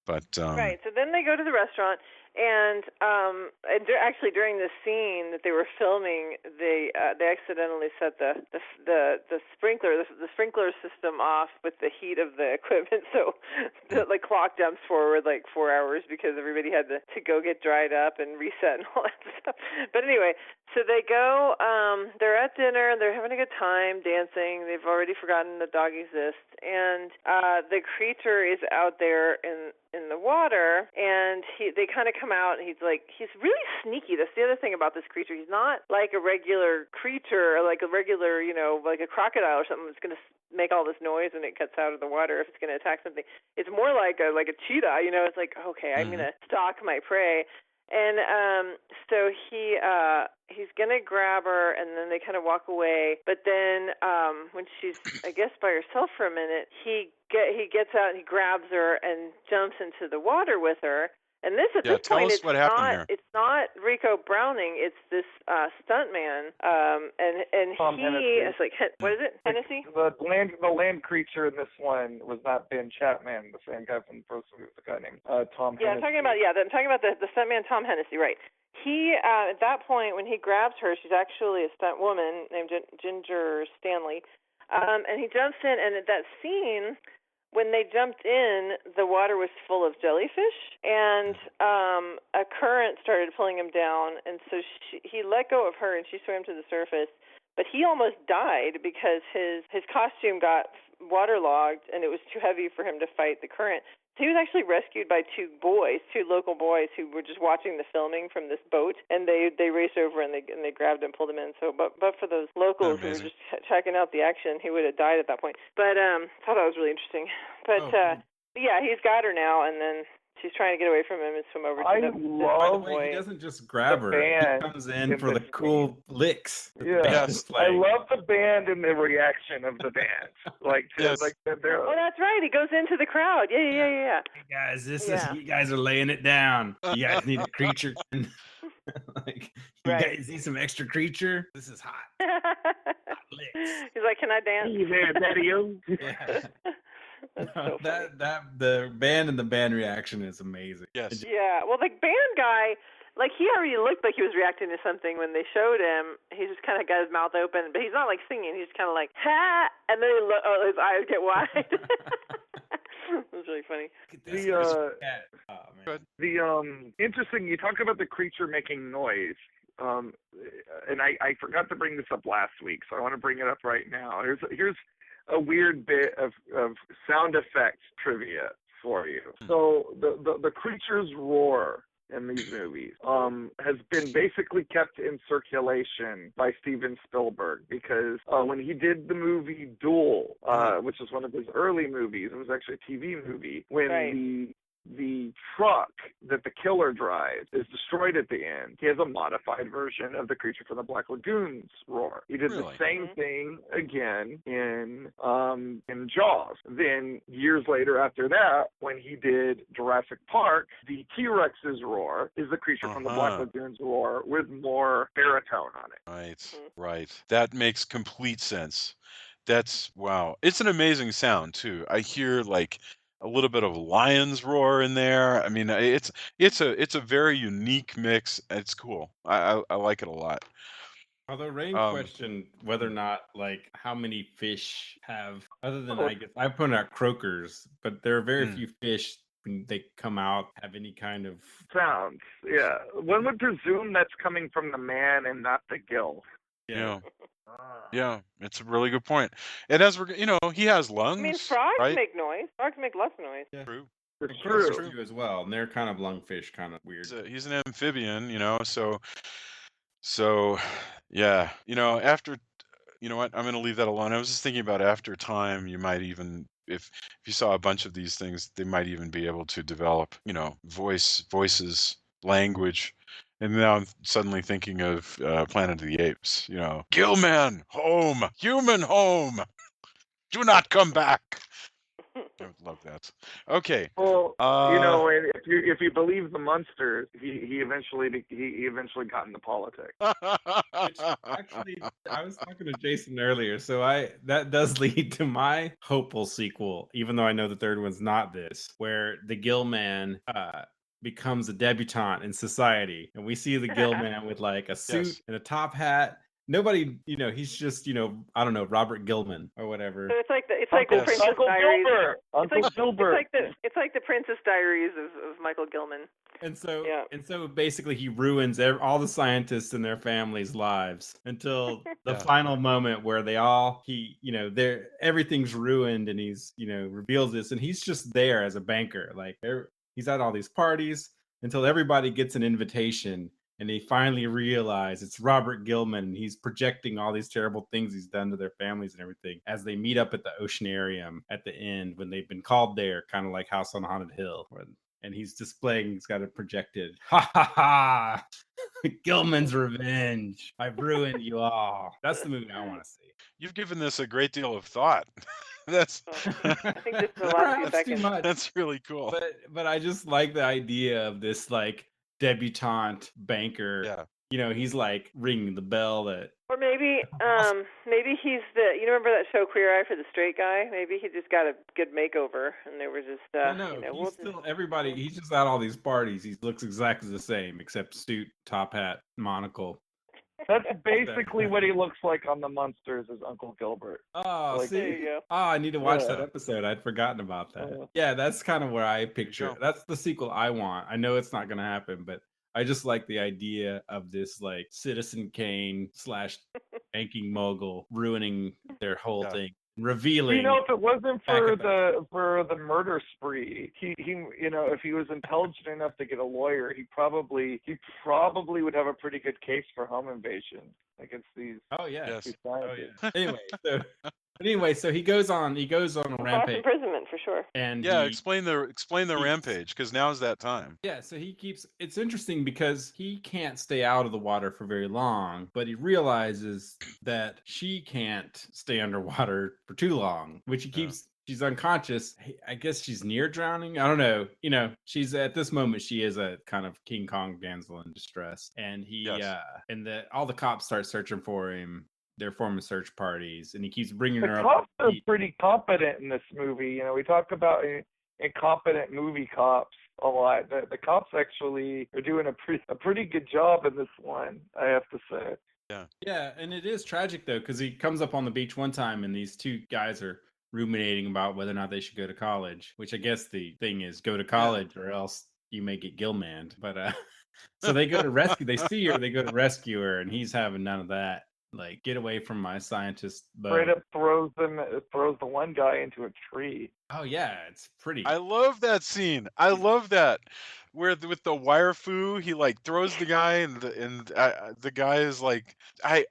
But Right. So then they go to the restaurant, Actually during the scene that they were filming, they accidentally set the sprinkler system off with the heat of the equipment, so the clock jumps forward 4 hours because everybody had to go get dried up and reset and all that stuff. But anyway, so they go, they're at dinner, they're having a good time dancing. They've already forgotten the dog exists, and the creature is out there in the water, and they kind of come out, and he's really sneaky. That's the other thing about this creature. He's not like a regular creature, like a regular, like a crocodile or something that's going to make all this noise when it gets out of the water if it's going to attack something. It's more like a cheetah, It's like, okay, I'm going to stalk my prey. And so he's gonna grab her, and then they kind of walk away. But then when she's, I guess, by herself for a minute, he gets out and he grabs her and jumps into the water with her. And this at this tell point, us what happened here. It's not Rico Browning. It's this stuntman, and Tom he Hennessy. is like, what is it, Hennessy? The land creature in this one was not Ben Chapman, the same guy from the first movie, the guy named Tom Hennessy. I'm talking about the stuntman Tom Hennessy, right? He at that point when he grabs her, she's actually a stunt woman named Ginger Stanley, and he jumps in, and at that scene, when they jumped in, the water was full of jellyfish, and a current started pulling him down, and so he let go of her, and she swam to the surface. But he almost died because his costume got waterlogged, and it was too heavy for him to fight the current. So he was actually rescued by two local boys who were just watching the filming from this boat, and they raced over and they grabbed him, pulled him in. So, but for those locals who were just checking out the action, he would have died at that point. But thought that was really interesting. But yeah, he's got her now, and then she's trying to get away from him and swim over to the By the way, he doesn't just grab her. He comes in for the cool licks. Yes. I love the band and the reaction of the band. They're. Oh, that's right. He goes into the crowd. Yeah. Hey guys, you guys are laying it down. You guys need a creature. You guys need some extra creature. This is hot. Hot licks. He's like, can I dance? Hey there, Daddy-o. Yeah. So the band and the band reaction is amazing. Yes. Yeah. Well, the band guy, he already looked like he was reacting to something when they showed him. He just kind of got his mouth open, but he's not singing. He's just kind of ha, and then his eyes get wide. It was really funny. The interesting. You talk about the creature making noise. And I forgot to bring this up last week, so I want to bring it up right now. Here's a weird bit of sound effects trivia for you. So the creature's roar in these movies has been basically kept in circulation by Steven Spielberg because when he did the movie Duel, which is one of his early movies, it was actually a TV movie, when the truck that the killer drives is destroyed at the end, he has a modified version of the creature from the Black Lagoon's roar. He did the same thing again in Jaws. Then years later after that, when he did Jurassic Park, the T-Rex's roar is the creature from the Black Lagoon's roar with more baritone on it. Right. That makes complete sense. That's wow. It's an amazing sound too. I hear a little bit of lion's roar in there. I mean, it's a very unique mix. It's cool. I like it a lot. Although Rain questioned whether or not how many fish have, other than I guess I put out croakers, but there are very few fish when they come out have any kind of sounds. Yeah, one would presume that's coming from the man and not the gill. Yeah. Yeah, it's a really good point. And as we're, he has lungs. I mean, frogs right? make noise. Frogs make lots of noise. Yeah. True. It's croakers true. do as well, and they're kind of lungfish, kind of weird. He's an amphibian, so yeah, after, you know what, I'm going to leave that alone. I was just thinking about after time, you might even, if you saw a bunch of these things, they might even be able to develop, voices, language. And now I'm suddenly thinking of Planet of the Apes, Gillman, home, human home, do not come back. I would love that. Okay. Well, if you believe the Munsters, he eventually got into politics. Which, actually, I was talking to Jason earlier, so that does lead to my hopeful sequel, even though I know the third one's not this, where the Gill Man becomes a debutante in society, and we see the Gill Man with like a suit Yes. and a top hat. Nobody, he's just, I don't know, Robert Gilman or whatever. So it's like the Yes. Princess Uncle Diaries. Gilbert. Uncle Gilbert. It's like the Princess Diaries of Michael Gilman. And so, Yeah. basically, he ruins all the scientists and their families' lives until the Yeah. final moment where everything's ruined, and he's, reveals this, and he's just there as a banker. Like he's at all these parties until everybody gets an invitation, and they finally realize it's Robert Gilman, and he's projecting all these terrible things he's done to their families and everything as they meet up at the Oceanarium at the end when they've been called there, kind of like House on Haunted Hill. And he's got it projected. Ha ha ha! Gilman's revenge. I've ruined you all. That's the movie I want to see. You've given this a great deal of thought. That's I think just the last few Perhaps too seconds. much. that's really cool. But I just like the idea of this like debutante banker. Yeah. He's like ringing the bell that. Or maybe he's remember that show Queer Eye for the Straight Guy? Maybe he just got a good makeover, and they were just He's still everybody. He's just at all these parties. He looks exactly the same except suit, top hat, monocle. That's basically what he looks like on the Munsters as Uncle Gilbert. Oh, Like, see? there you go. Oh, I need to watch Yeah. that episode. I'd forgotten about that. Yeah. Yeah, that's kind of where I picture go. it. That's the sequel I want. I know it's not going to happen, but I just like the idea of this like Citizen Kane / banking mogul ruining their whole Yeah. thing, revealing. If it wasn't Back for at back. the murder spree, he if he was intelligent enough to get a lawyer, he probably would have a pretty good case for home invasion against these. Oh yeah. Yes. these Oh scientists. yeah. Anyway, so he goes on a False rampage, imprisonment for sure. and Yeah, he- explain the rampage, because now's that time. Yeah, so it's interesting because he can't stay out of the water for very long, but he realizes that she can't stay underwater for too long, which she's unconscious. I guess she's near drowning. I don't know. She's at this moment, she is a kind of King Kong damsel in distress. And all the cops start searching for him. They're forming search parties, and he keeps bringing The her up. cops are pretty competent in this movie. We talk about incompetent movie cops a lot. The cops actually are doing a pretty good job in this one, I have to say. Yeah, and it is tragic though, because he comes up on the beach one time, and these two guys are ruminating about whether or not they should go to college. Which I guess the thing is, go to college or else you may get Gilmanned. But so they go to rescue. They see her. They go to rescue her, and he's having none of that. Like, get away from my scientist boat. Straight up throws the one guy into a tree. Oh yeah, it's pretty. I love that scene. I love that where with the wire foo, he like throws the guy, and the guy is like,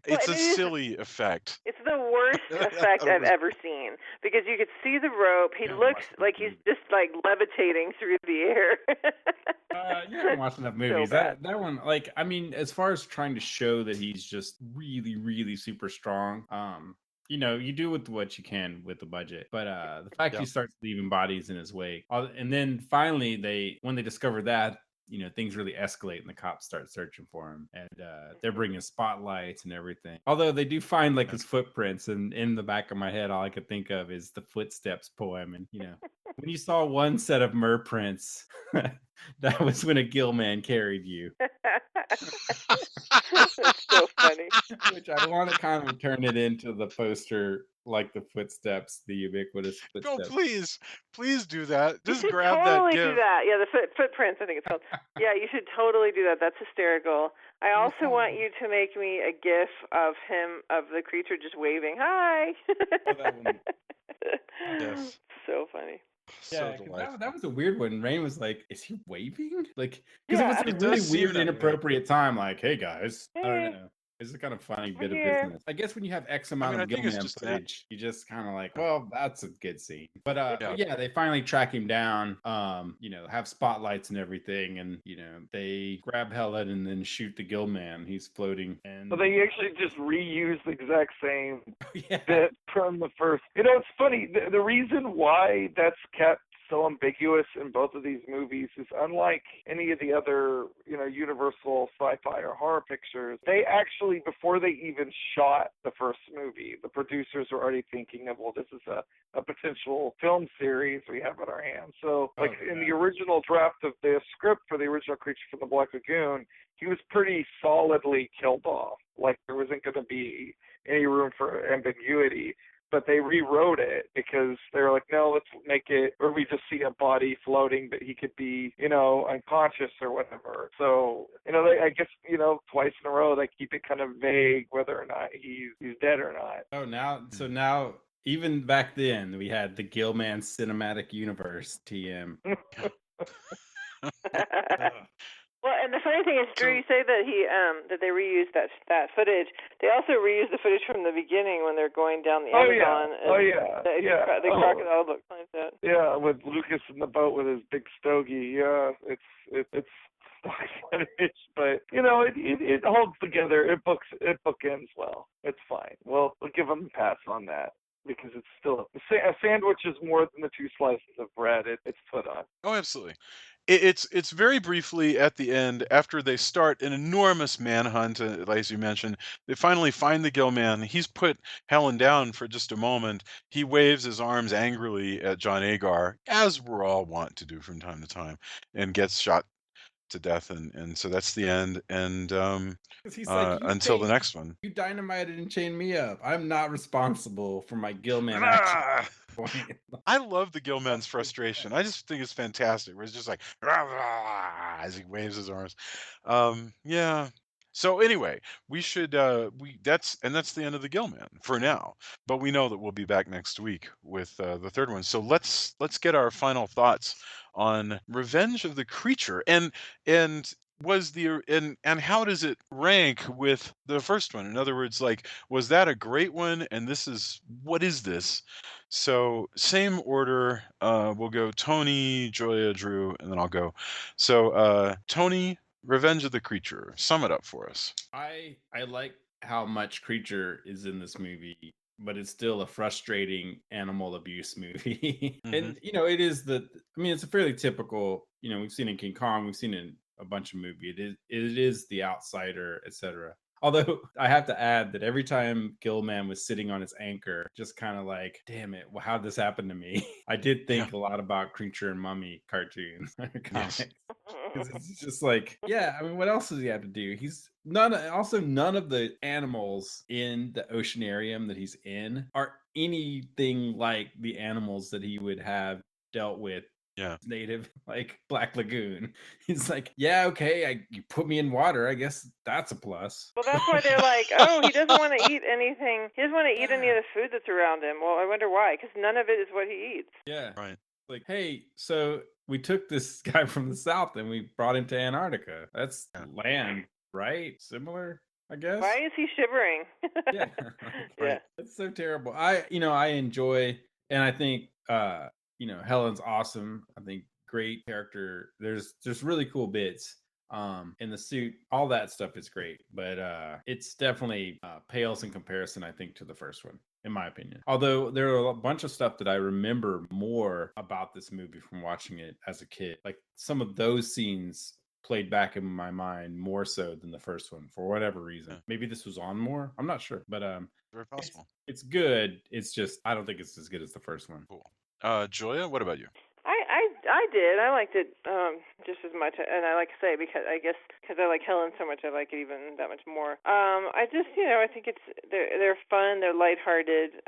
it's a silly effect. It's the worst effect I've ever seen, because you could see the rope. He looks like he's just like levitating through the air. You haven't watched enough movies. So bad. That one, like, I mean, as far as trying to show that he's just really, really super strong, you do with what you can with the budget. But the fact he starts leaving bodies in his wake, and then finally when they discover that, things really escalate, and the cops start searching for him, and they're bringing spotlights and everything. Although they do find like his footprints, and in the back of my head, all I could think of is the Footsteps poem, and when you saw one set of mer prints, that was when a Gilman carried you. That's so funny. Which I want to kind of turn it into the poster, like the Footsteps, the ubiquitous No, Footsteps. please do that. You Just should grab totally that do gift. that. Yeah, the footprints, I think it's called. Yeah, you should totally do that. That's hysterical. I also want you to make me a GIF of the creature just waving, hi. that one. Yes. So funny. So Yeah, 'cause delightful. that was a weird one. Rain was like, "Is he waving?" Like, because Yeah. it was It a does really seem weird, that way. inappropriate time. Like, "Hey guys," I Hey. don't know. It's a kind of funny bit of Yeah. business. I guess when you have X amount I of think it's Gilman just that. footage, you just kind of like, well, that's a good scene. But Yeah. yeah, they finally track him down. Have spotlights and everything, and they grab Helen and then shoot the Gilman. He's floating, and So they actually just reuse the exact same yeah. bit from the first. It's funny. The reason why that's kept so ambiguous in both of these movies is unlike any of the other, Universal sci-fi or horror pictures. They actually, before they even shot the first movie, the producers were already thinking of, well, this is a potential film series we have in our hands. So, in the original draft of the script for the original Creature from the Black Lagoon, he was pretty solidly killed off. Like, there wasn't going to be any room for ambiguity. But they rewrote it because they were like, no, let's make it where we just see a body floating, but he could be, unconscious or whatever. So, I guess, twice in a row, they keep it kind of vague whether or not he's dead or not. Oh, now, even back then, we had the Gilman Cinematic Universe, TM. Well, and the funny thing is, Drew, you say that that they reused that footage. They also reused the footage from the beginning when they're going down the Amazon. The crocodile book finds out. Yeah, with Lucas in the boat with his big stogie. Yeah, it's stock footage, but it holds together. It bookends well. It's fine. Well, we'll give them a pass on that, because it's still a sandwich is more than the two slices of bread it's put on. Oh, absolutely. It's very briefly at the end, after they start an enormous manhunt, as you mentioned. They finally find the Gill Man. He's put Helen down for just a moment. He waves his arms angrily at John Agar, as we're all wont to do from time to time, and gets shot to death. And so that's the end. And 'Cause he's like, until the next one. You dynamited and chained me up. I'm not responsible for my Gilman action. I love the Gilman's frustration. I just think it's fantastic. Where it's just like "Rah, rah," as he waves his arms. Yeah. So anyway, we should that's the end of the Gilman for now. But we know that we'll be back next week with the third one. So let's get our final thoughts on Revenge of the Creature, and and how does it rank with the first one? In other words, like, was that a great one? And what is this? So same order. We'll go Tony, Joya, Drew, and then I'll go. So Tony, Revenge of the Creature. Sum it up for us. I like how much Creature is in this movie, but it's still a frustrating animal abuse movie. And it is it's a fairly typical, we've seen in King Kong, we've seen in a bunch of movies. It is the outsider, etc. Although I have to add that every time Gilman was sitting on his anchor, just kind of like, damn it, well, how'd this happen to me? I did think a lot about Creature and Mummy cartoons, comics. Because it's just like, what else does he have to do? He's none of the animals in the oceanarium that he's in are anything like the animals that he would have dealt with. Yeah, native, like Black Lagoon. He's like, okay, you put me in water. I guess that's a plus. Well, that's why they're like, oh, he doesn't want to eat anything. He doesn't want to eat any of the food that's around him. Well, I wonder why, because none of it is what he eats. Yeah. Right. Like, hey, so we took this guy from the south and we brought him to Antarctica. That's land, right? Similar, I guess. Why is he shivering? Yeah. Right. That's so terrible. I enjoy, and I think Helen's awesome. I think great character. There's really cool bits in the suit. All that stuff is great, but it's definitely pales in comparison, I think, to the first one, in my opinion. Although there are a bunch of stuff that I remember more about this movie from watching it as a kid. Like some of those scenes played back in my mind more so than the first one for whatever reason. Maybe this was on more. I'm not sure, but very possible. It's good. It's just I don't think it's as good as the first one. Cool. Joya, what about you? I did. I liked it just as much, and I like to say because I like Helen so much, I like it even that much more. I just I think they're fun, they're lighthearted,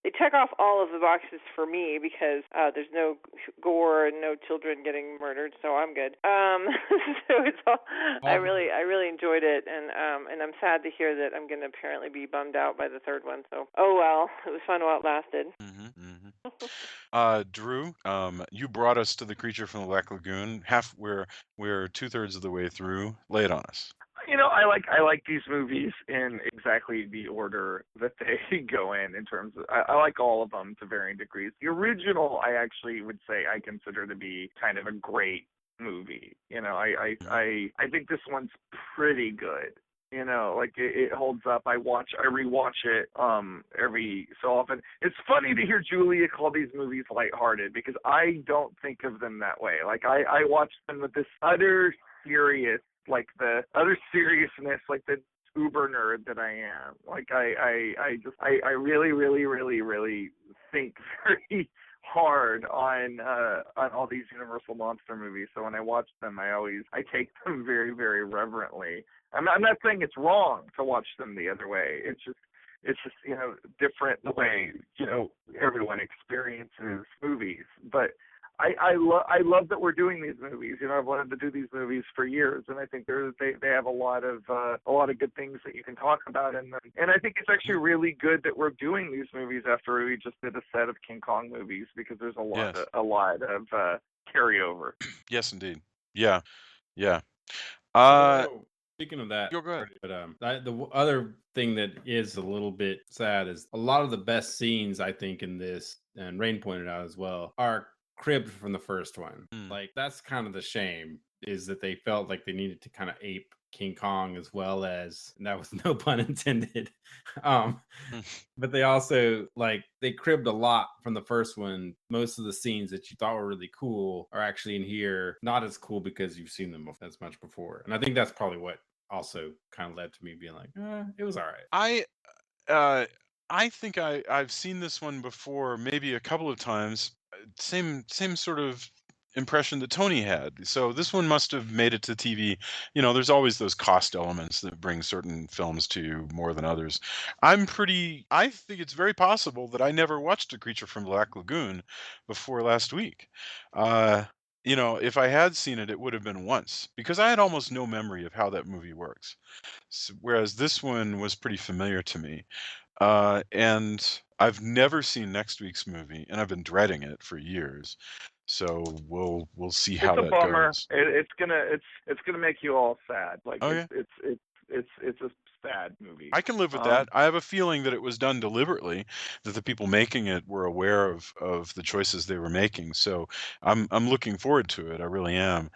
they check off all of the boxes for me because there's no gore and no children getting murdered, so I'm good. So it's all. I really enjoyed it, and I'm sad to hear that I'm going to apparently be bummed out by the third one. So oh well, it was fun while it lasted. Drew, you brought us to the Creature from the Black Lagoon. We're 2/3 of the way through. Lay it on us. I like these movies in exactly the order that they go in terms of, I like all of them to varying degrees. The original, I actually would say I consider to be kind of a great movie. I think this one's pretty good. Like it holds up. I rewatch it every so often. It's funny to hear Julia call these movies lighthearted because I don't think of them that way. Like I watch them with this utter serious, like the utter seriousness, like the uber nerd that I am. Like I really, really, really, really think very hard on all these Universal monster movies. So when I watch them, I take them very, very reverently. I'm not saying it's wrong to watch them the other way. It's just different the way everyone experiences movies. But I love that we're doing these movies. I've wanted to do these movies for years, and I think they have a lot of good things that you can talk about in them. And I think it's actually really good that we're doing these movies after we just did a set of King Kong movies because there's a lot of carryover. Yes, indeed. Yeah. So, speaking of that, go ahead. But the other thing that is a little bit sad is a lot of the best scenes I think in this, and Rain pointed out as well, are cribbed from the first one. Like that's kind of the shame, is that they felt like they needed to kind of ape King Kong as well as, and that was no pun intended. But they also they cribbed a lot from the first one. Most of the scenes that you thought were really cool are actually in here not as cool because you've seen them as much before. And I think that's probably what also kind of led to me being like, it was all right. I think I've seen this one before, maybe a couple of times. Same sort of impression that Tony had. So this one must have made it to TV. There's always those cost elements that bring certain films to you more than others. I think it's very possible that I never watched A Creature from Black Lagoon before last week. If I had seen it, it would have been once because I had almost no memory of how that movie works. Whereas this one was pretty familiar to me. And I've never seen next week's movie, and I've been dreading it for years. So we'll see how It's a that bummer. goes. It's gonna make you all sad. Like Oh yeah, it's a sad movie. I can live with that. I have a feeling that it was done deliberately, that the people making it were aware of the choices they were making. So I'm looking forward to it. I really am.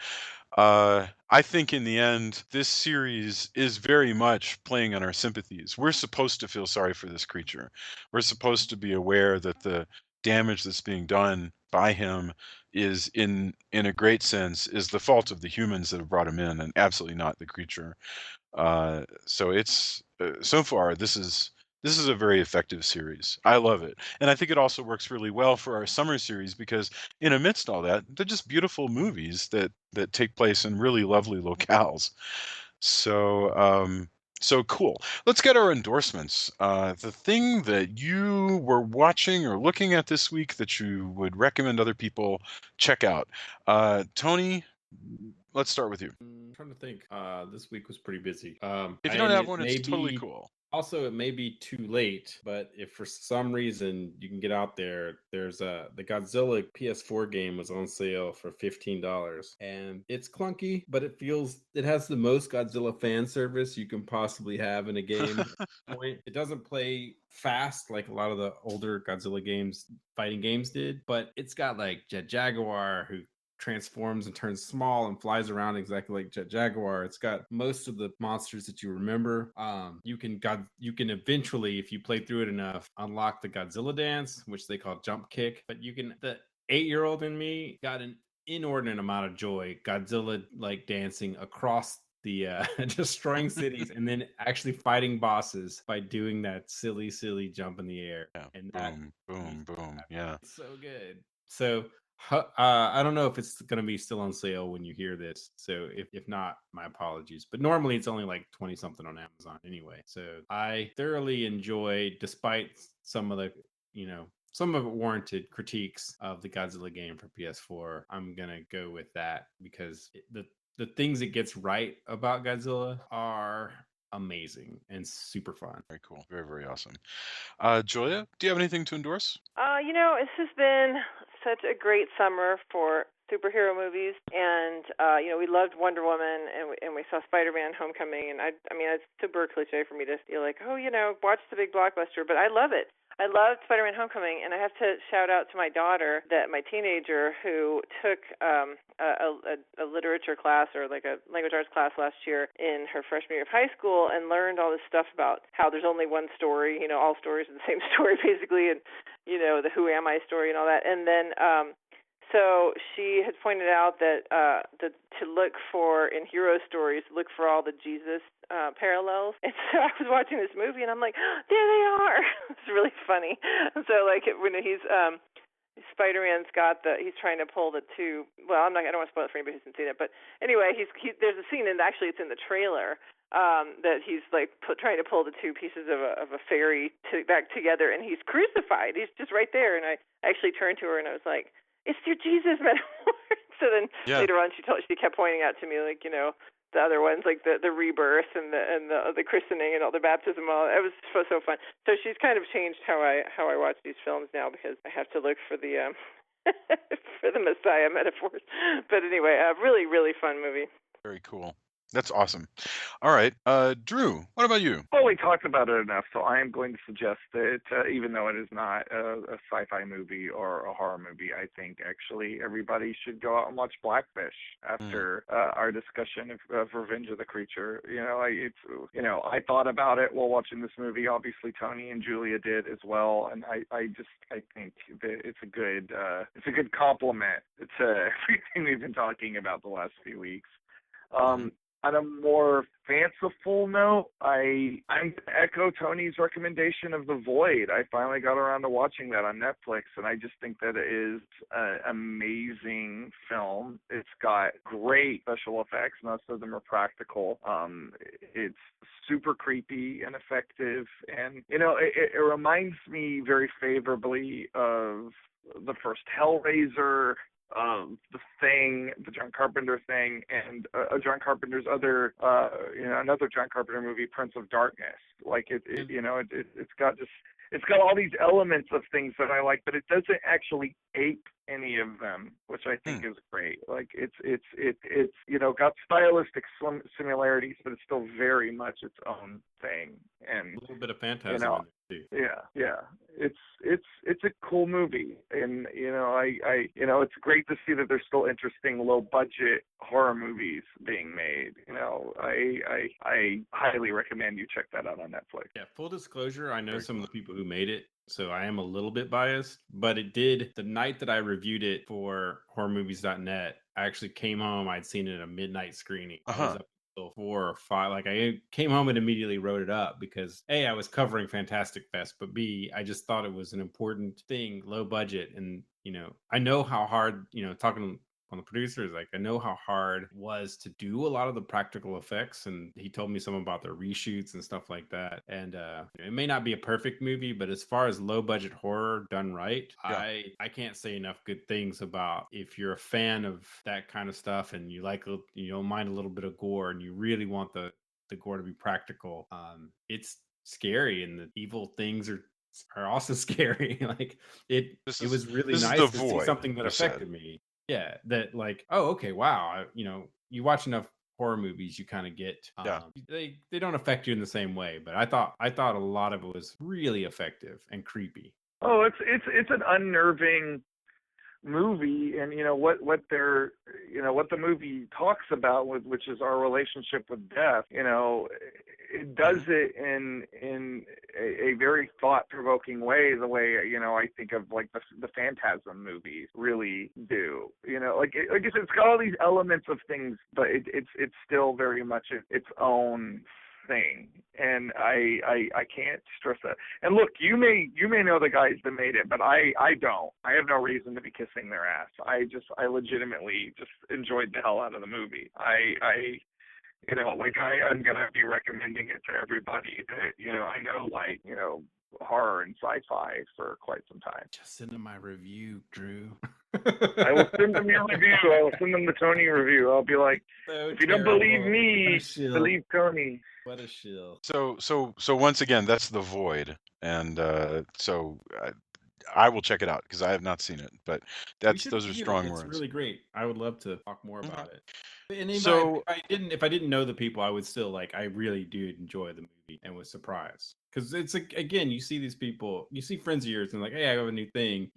I think in the end, this series is very much playing on our sympathies. We're supposed to feel sorry for this creature. We're supposed to be aware that the damage that's being done by him is, in a great sense, is the fault of the humans that have brought him in, and absolutely not the creature. So it's so far this is a very effective series. I love it, and I think it also works really well for our summer series because in amidst all that, they're just beautiful movies that take place in really lovely locales. So cool. Let's get our endorsements. The thing that you were watching or looking at this week that you would recommend other people check out. Tony, let's start with you. I'm trying to think. This week was pretty busy. If you don't And have it one, may it's totally be cool. also, it may be too late, but if for some reason you can get out there, there's the Godzilla PS4 game was on sale for $15, and it's clunky, but it has the most Godzilla fan service you can possibly have in a game. It doesn't play fast like a lot of the older Godzilla games, fighting games did, but it's got like Jet Jaguar, who transforms and turns small and flies around exactly like Jet Jaguar. It's got most of the monsters that you remember. You can eventually, if you play through it enough, unlock the Godzilla dance, which they call jump kick. But the 8-year-old in me got an inordinate amount of joy Godzilla dancing across the destroying cities and then actually fighting bosses by doing that silly jump in the air. Yeah. And Boom. Yeah. it's so good. So I don't know if it's going to be still on sale when you hear this. So if not, my apologies. But normally it's only like 20 something on Amazon anyway. So I thoroughly enjoy, despite some of the, some of it warranted critiques of the Godzilla game for PS4. I'm going to go with that because the things it gets right about Godzilla are amazing and super fun. Very cool. Very, very awesome. Julia, do you have anything to endorse? This has been such a great summer for superhero movies, and we loved Wonder Woman, and we saw Spider-Man: Homecoming, and I mean, it's super cliche for me to feel like, watch the big blockbuster, but I love it. I loved Spider-Man: Homecoming, and I have to shout out to my daughter, that my teenager who took a literature class or like a language arts class last year in her freshman year of high school, and learned all this stuff about how there's only one story, all stories are the same story basically, and the Who Am I story and all that, and then so she had pointed out that to look for in hero stories, look for all the Jesus parallels. And so I was watching this movie, and I'm like, oh, there they are. It's really funny. So like when he's Spider-Man's he's trying to pull the two. Well, I don't want to spoil it for anybody who hasn't seen it, but anyway, there's a scene, and actually it's in the trailer. That he's like trying to pull the two pieces of a fairy back together, and he's crucified. He's just right there, and I actually turned to her and I was like, "It's your Jesus metaphor." So then later on, she kept pointing out to me like the other ones, like the rebirth and the christening and all the baptism. It was so fun. So she's kind of changed how I watch these films now, because I have to look for the for the Messiah metaphors. But anyway, a really, really fun movie. Very cool. That's awesome. All right, Drew, what about you? Well, we talked about it enough, so I am going to suggest that even though it is not a sci-fi movie or a horror movie, I think actually everybody should go out and watch Blackfish after our discussion of Revenge of the Creature. I thought about it while watching this movie. Obviously, Tony and Julia did as well, and I think that it's a good compliment to everything we've been talking about the last few weeks. On a more fanciful note, I'm going to echo Tony's recommendation of The Void. I finally got around to watching that on Netflix, and I just think that it is an amazing film. It's got great special effects. Most of them are practical. It's super creepy and effective, and it reminds me very favorably of the first Hellraiser, the Thing, the John Carpenter Thing, and John Carpenter's other, another John Carpenter movie, Prince of Darkness. Like it's got all these elements of things that I like, but it doesn't actually ape any of them, which I think is great. Like it's got stylistic similarities, but it's still very much its own thing. And a little bit of phantasm in there too. Yeah. It's a cool movie, and it's great to see that there's still interesting low budget horror movies being made. I highly recommend you check that out on Netflix. Yeah, full disclosure, I know some of the people who made it, so I am a little bit biased, but it did, the night that I reviewed it for horrormovies.net, I actually came home, I'd seen it at a midnight screening. I was up until 4 or 5, like I came home and immediately wrote it up because A, I was covering Fantastic Fest, but B, I just thought it was an important thing, low budget, and I know how hard, talking on the producers, like I know how hard it was to do a lot of the practical effects, and he told me some about their reshoots and stuff like that. And it may not be a perfect movie, but as far as low budget horror done right, I can't say enough good things about. If you're a fan of that kind of stuff and you don't mind a little bit of gore and you really want the gore to be practical, it's scary, and the evil things are also scary. Like it was really nice to see something that affected me. Yeah, that like, oh, okay, wow. You watch enough horror movies, you kind of get they don't affect you in the same way. But I thought a lot of it was really effective and creepy. Oh, it's an unnerving movie, and what the movie talks about, which is our relationship with death. It does it in a very thought-provoking way, the way I think of like the Phantasm movies really do. Like I said, it's got all these elements of things, but it's still very much its own thing, and I can't stress that. And look, you may know the guys that made it, but I don't. I have no reason to be kissing their ass. I legitimately just enjoyed the hell out of the movie. I'm gonna be recommending it to everybody that I know, like horror and sci-fi for quite some time. Just send them my review, Drew. I will send them your review. I will send them the Tony review. I'll be like, if you don't believe me, believe Tony. What a shill. So once again, that's The Void, and I will check it out because I have not seen it. But those are strong words. It's really great. I would love to talk more about it. And if I didn't know the people, I would still I really do enjoy the movie and was surprised because it's like, again, you see these people, you see friends of yours, and like, hey, I have a new thing.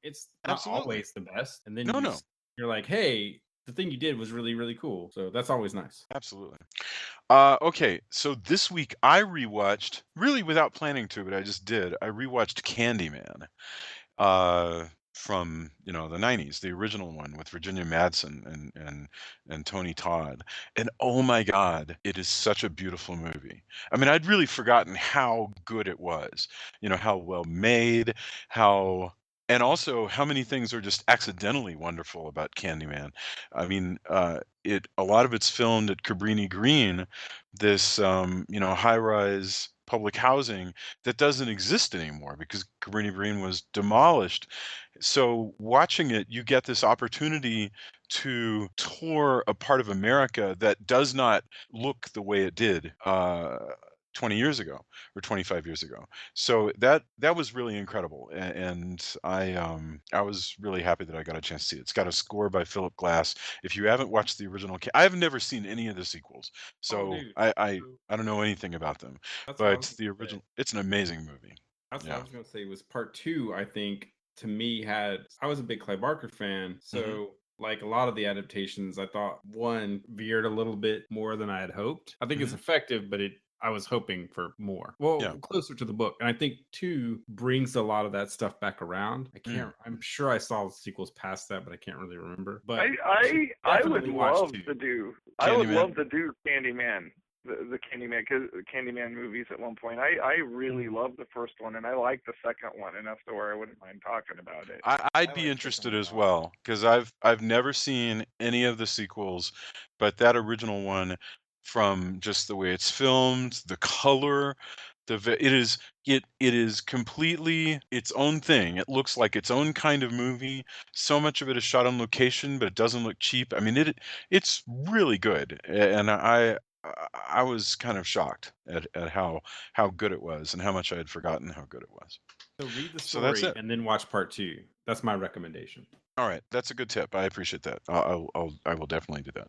It's not Absolutely. always the best, and then No. you're like, hey, the thing you did was really, really cool. So that's always nice. Absolutely. Okay, so this week I rewatched, really without planning to, but I just did. I rewatched Candyman. From the 90s, the original one with Virginia Madsen and Tony Todd. And oh my God, it is such a beautiful movie. I mean, I'd really forgotten how good it was. How well made, and also how many things are just accidentally wonderful about Candyman. I mean, a lot of it's filmed at Cabrini Green, this high-rise public housing that doesn't exist anymore because Cabrini Green was demolished. So watching it, you get this opportunity to tour a part of America that does not look the way it did 20 years ago or 25 years ago. So that was really incredible, and I was really happy that I got a chance to see it. It's got a score by Philip Glass. If you haven't watched the original, I've never seen any of the sequels, Oh, so dude. I don't know anything about them. That's what I was But the gonna say. original, it's an amazing movie. That's what I Yeah. was gonna say. Was part two? I think to me I was a big Clive Barker fan, so like a lot of the adaptations, I thought one veered a little bit more than I had hoped. I think it's effective, but I was hoping for more. Well, Yeah. closer to the book. And I think two brings a lot of that stuff back around. I'm sure I saw the sequels past that, but I can't really remember. But I would definitely watch love two. to do Candyman? Candyman, the Candyman movies at one point. I really love the first one, and I like the second one enough to where I wouldn't mind talking about it. I'd I be like second interested one a as lot. well because I've never seen any of the sequels, but that original one, from just the way it's filmed, the color, it is completely its own thing. It looks like its own kind of movie. So much of it is shot on location, but it doesn't look cheap. I mean, it's really good, and I was kind of shocked at how good it was and how much I had forgotten how good it was. So read the So that's story it. and then watch part two. That's my recommendation. All right, that's a good tip. I appreciate that. I will definitely do that.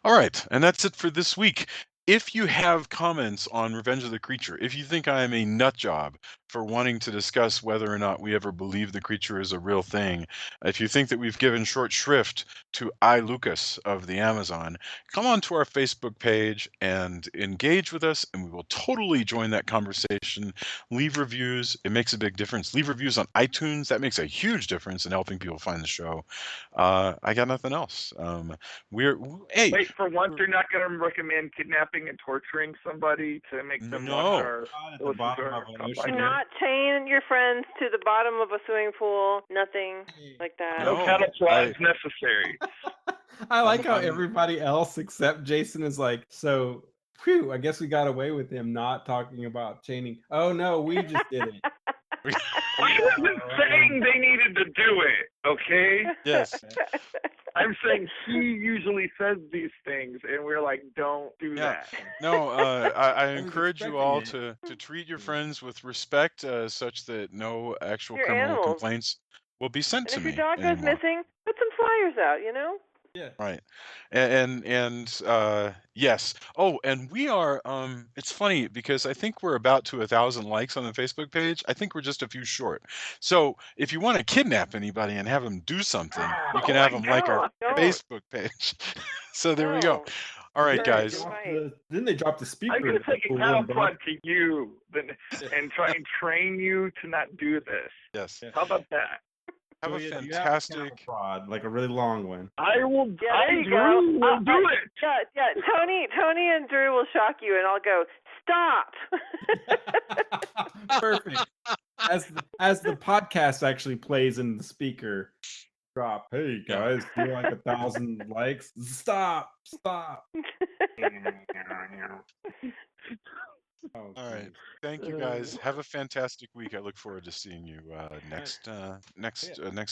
All right, and that's it for this week. If you have comments on Revenge of the Creature, if you think I am a nut job for wanting to discuss whether or not we ever believe the creature is a real thing, if you think that we've given short shrift to Lucas of the Amazon, come on to our Facebook page and engage with us, and we will totally join that conversation. Leave reviews. It makes a big difference. Leave reviews on iTunes. That makes a huge difference in helping people find the show. I got nothing else. Hey, Wait, for once, you're not going to recommend kidnapping and torturing somebody to make them watch no. our At the listen to bottom our of an top ocean. five. Not chain your friends to the bottom of a swimming pool. Nothing like that. No No, cattle prods I- necessary. I like how I'm- everybody else except Jason is like, so phew, I guess we got away with him not talking about chaining. Oh no, we just did it. I wasn't saying they needed to do it, okay? Yes. I'm saying he usually says these things, and we're like, don't do Yeah. that. No, I was encourage you expecting all it. to treat your friends with respect, such that no actual Your criminal animals. complaints will be sent And to if your me dog goes anymore. missing, put some flyers out, you know? Yeah. Right. And yes. Oh, and we are it's funny because I think we're about to 1,000 likes on the Facebook page. I think we're just a few short. So if you want to kidnap anybody and have them do something, you can Oh have my them like our God. Don't. Facebook page. So there we go. No. All right, Right, guys. you're Drop right. then they dropped the speaker. I'm going to in the take a pool cattle and prod to you and try and train you to not do this. Yes. Yeah. How about that? Have a Julia, do you have a fantastic cattle prod, like a really long one. I will. Yeah, there you go. Drew will do it. Yeah. Tony and Drew will shock you, and I'll go, stop. Perfect. As the podcast actually plays in the speaker drop. Hey guys, do you like 1,000 likes? Stop. Oh, All right. geez. Thank you guys. Have a fantastic week. I look forward to seeing you next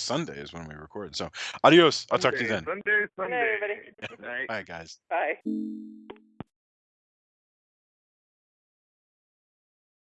Sunday is when we record. So, adios. I'll talk to you then. Sunday. Good night, everybody. Good night. Bye, guys. Bye.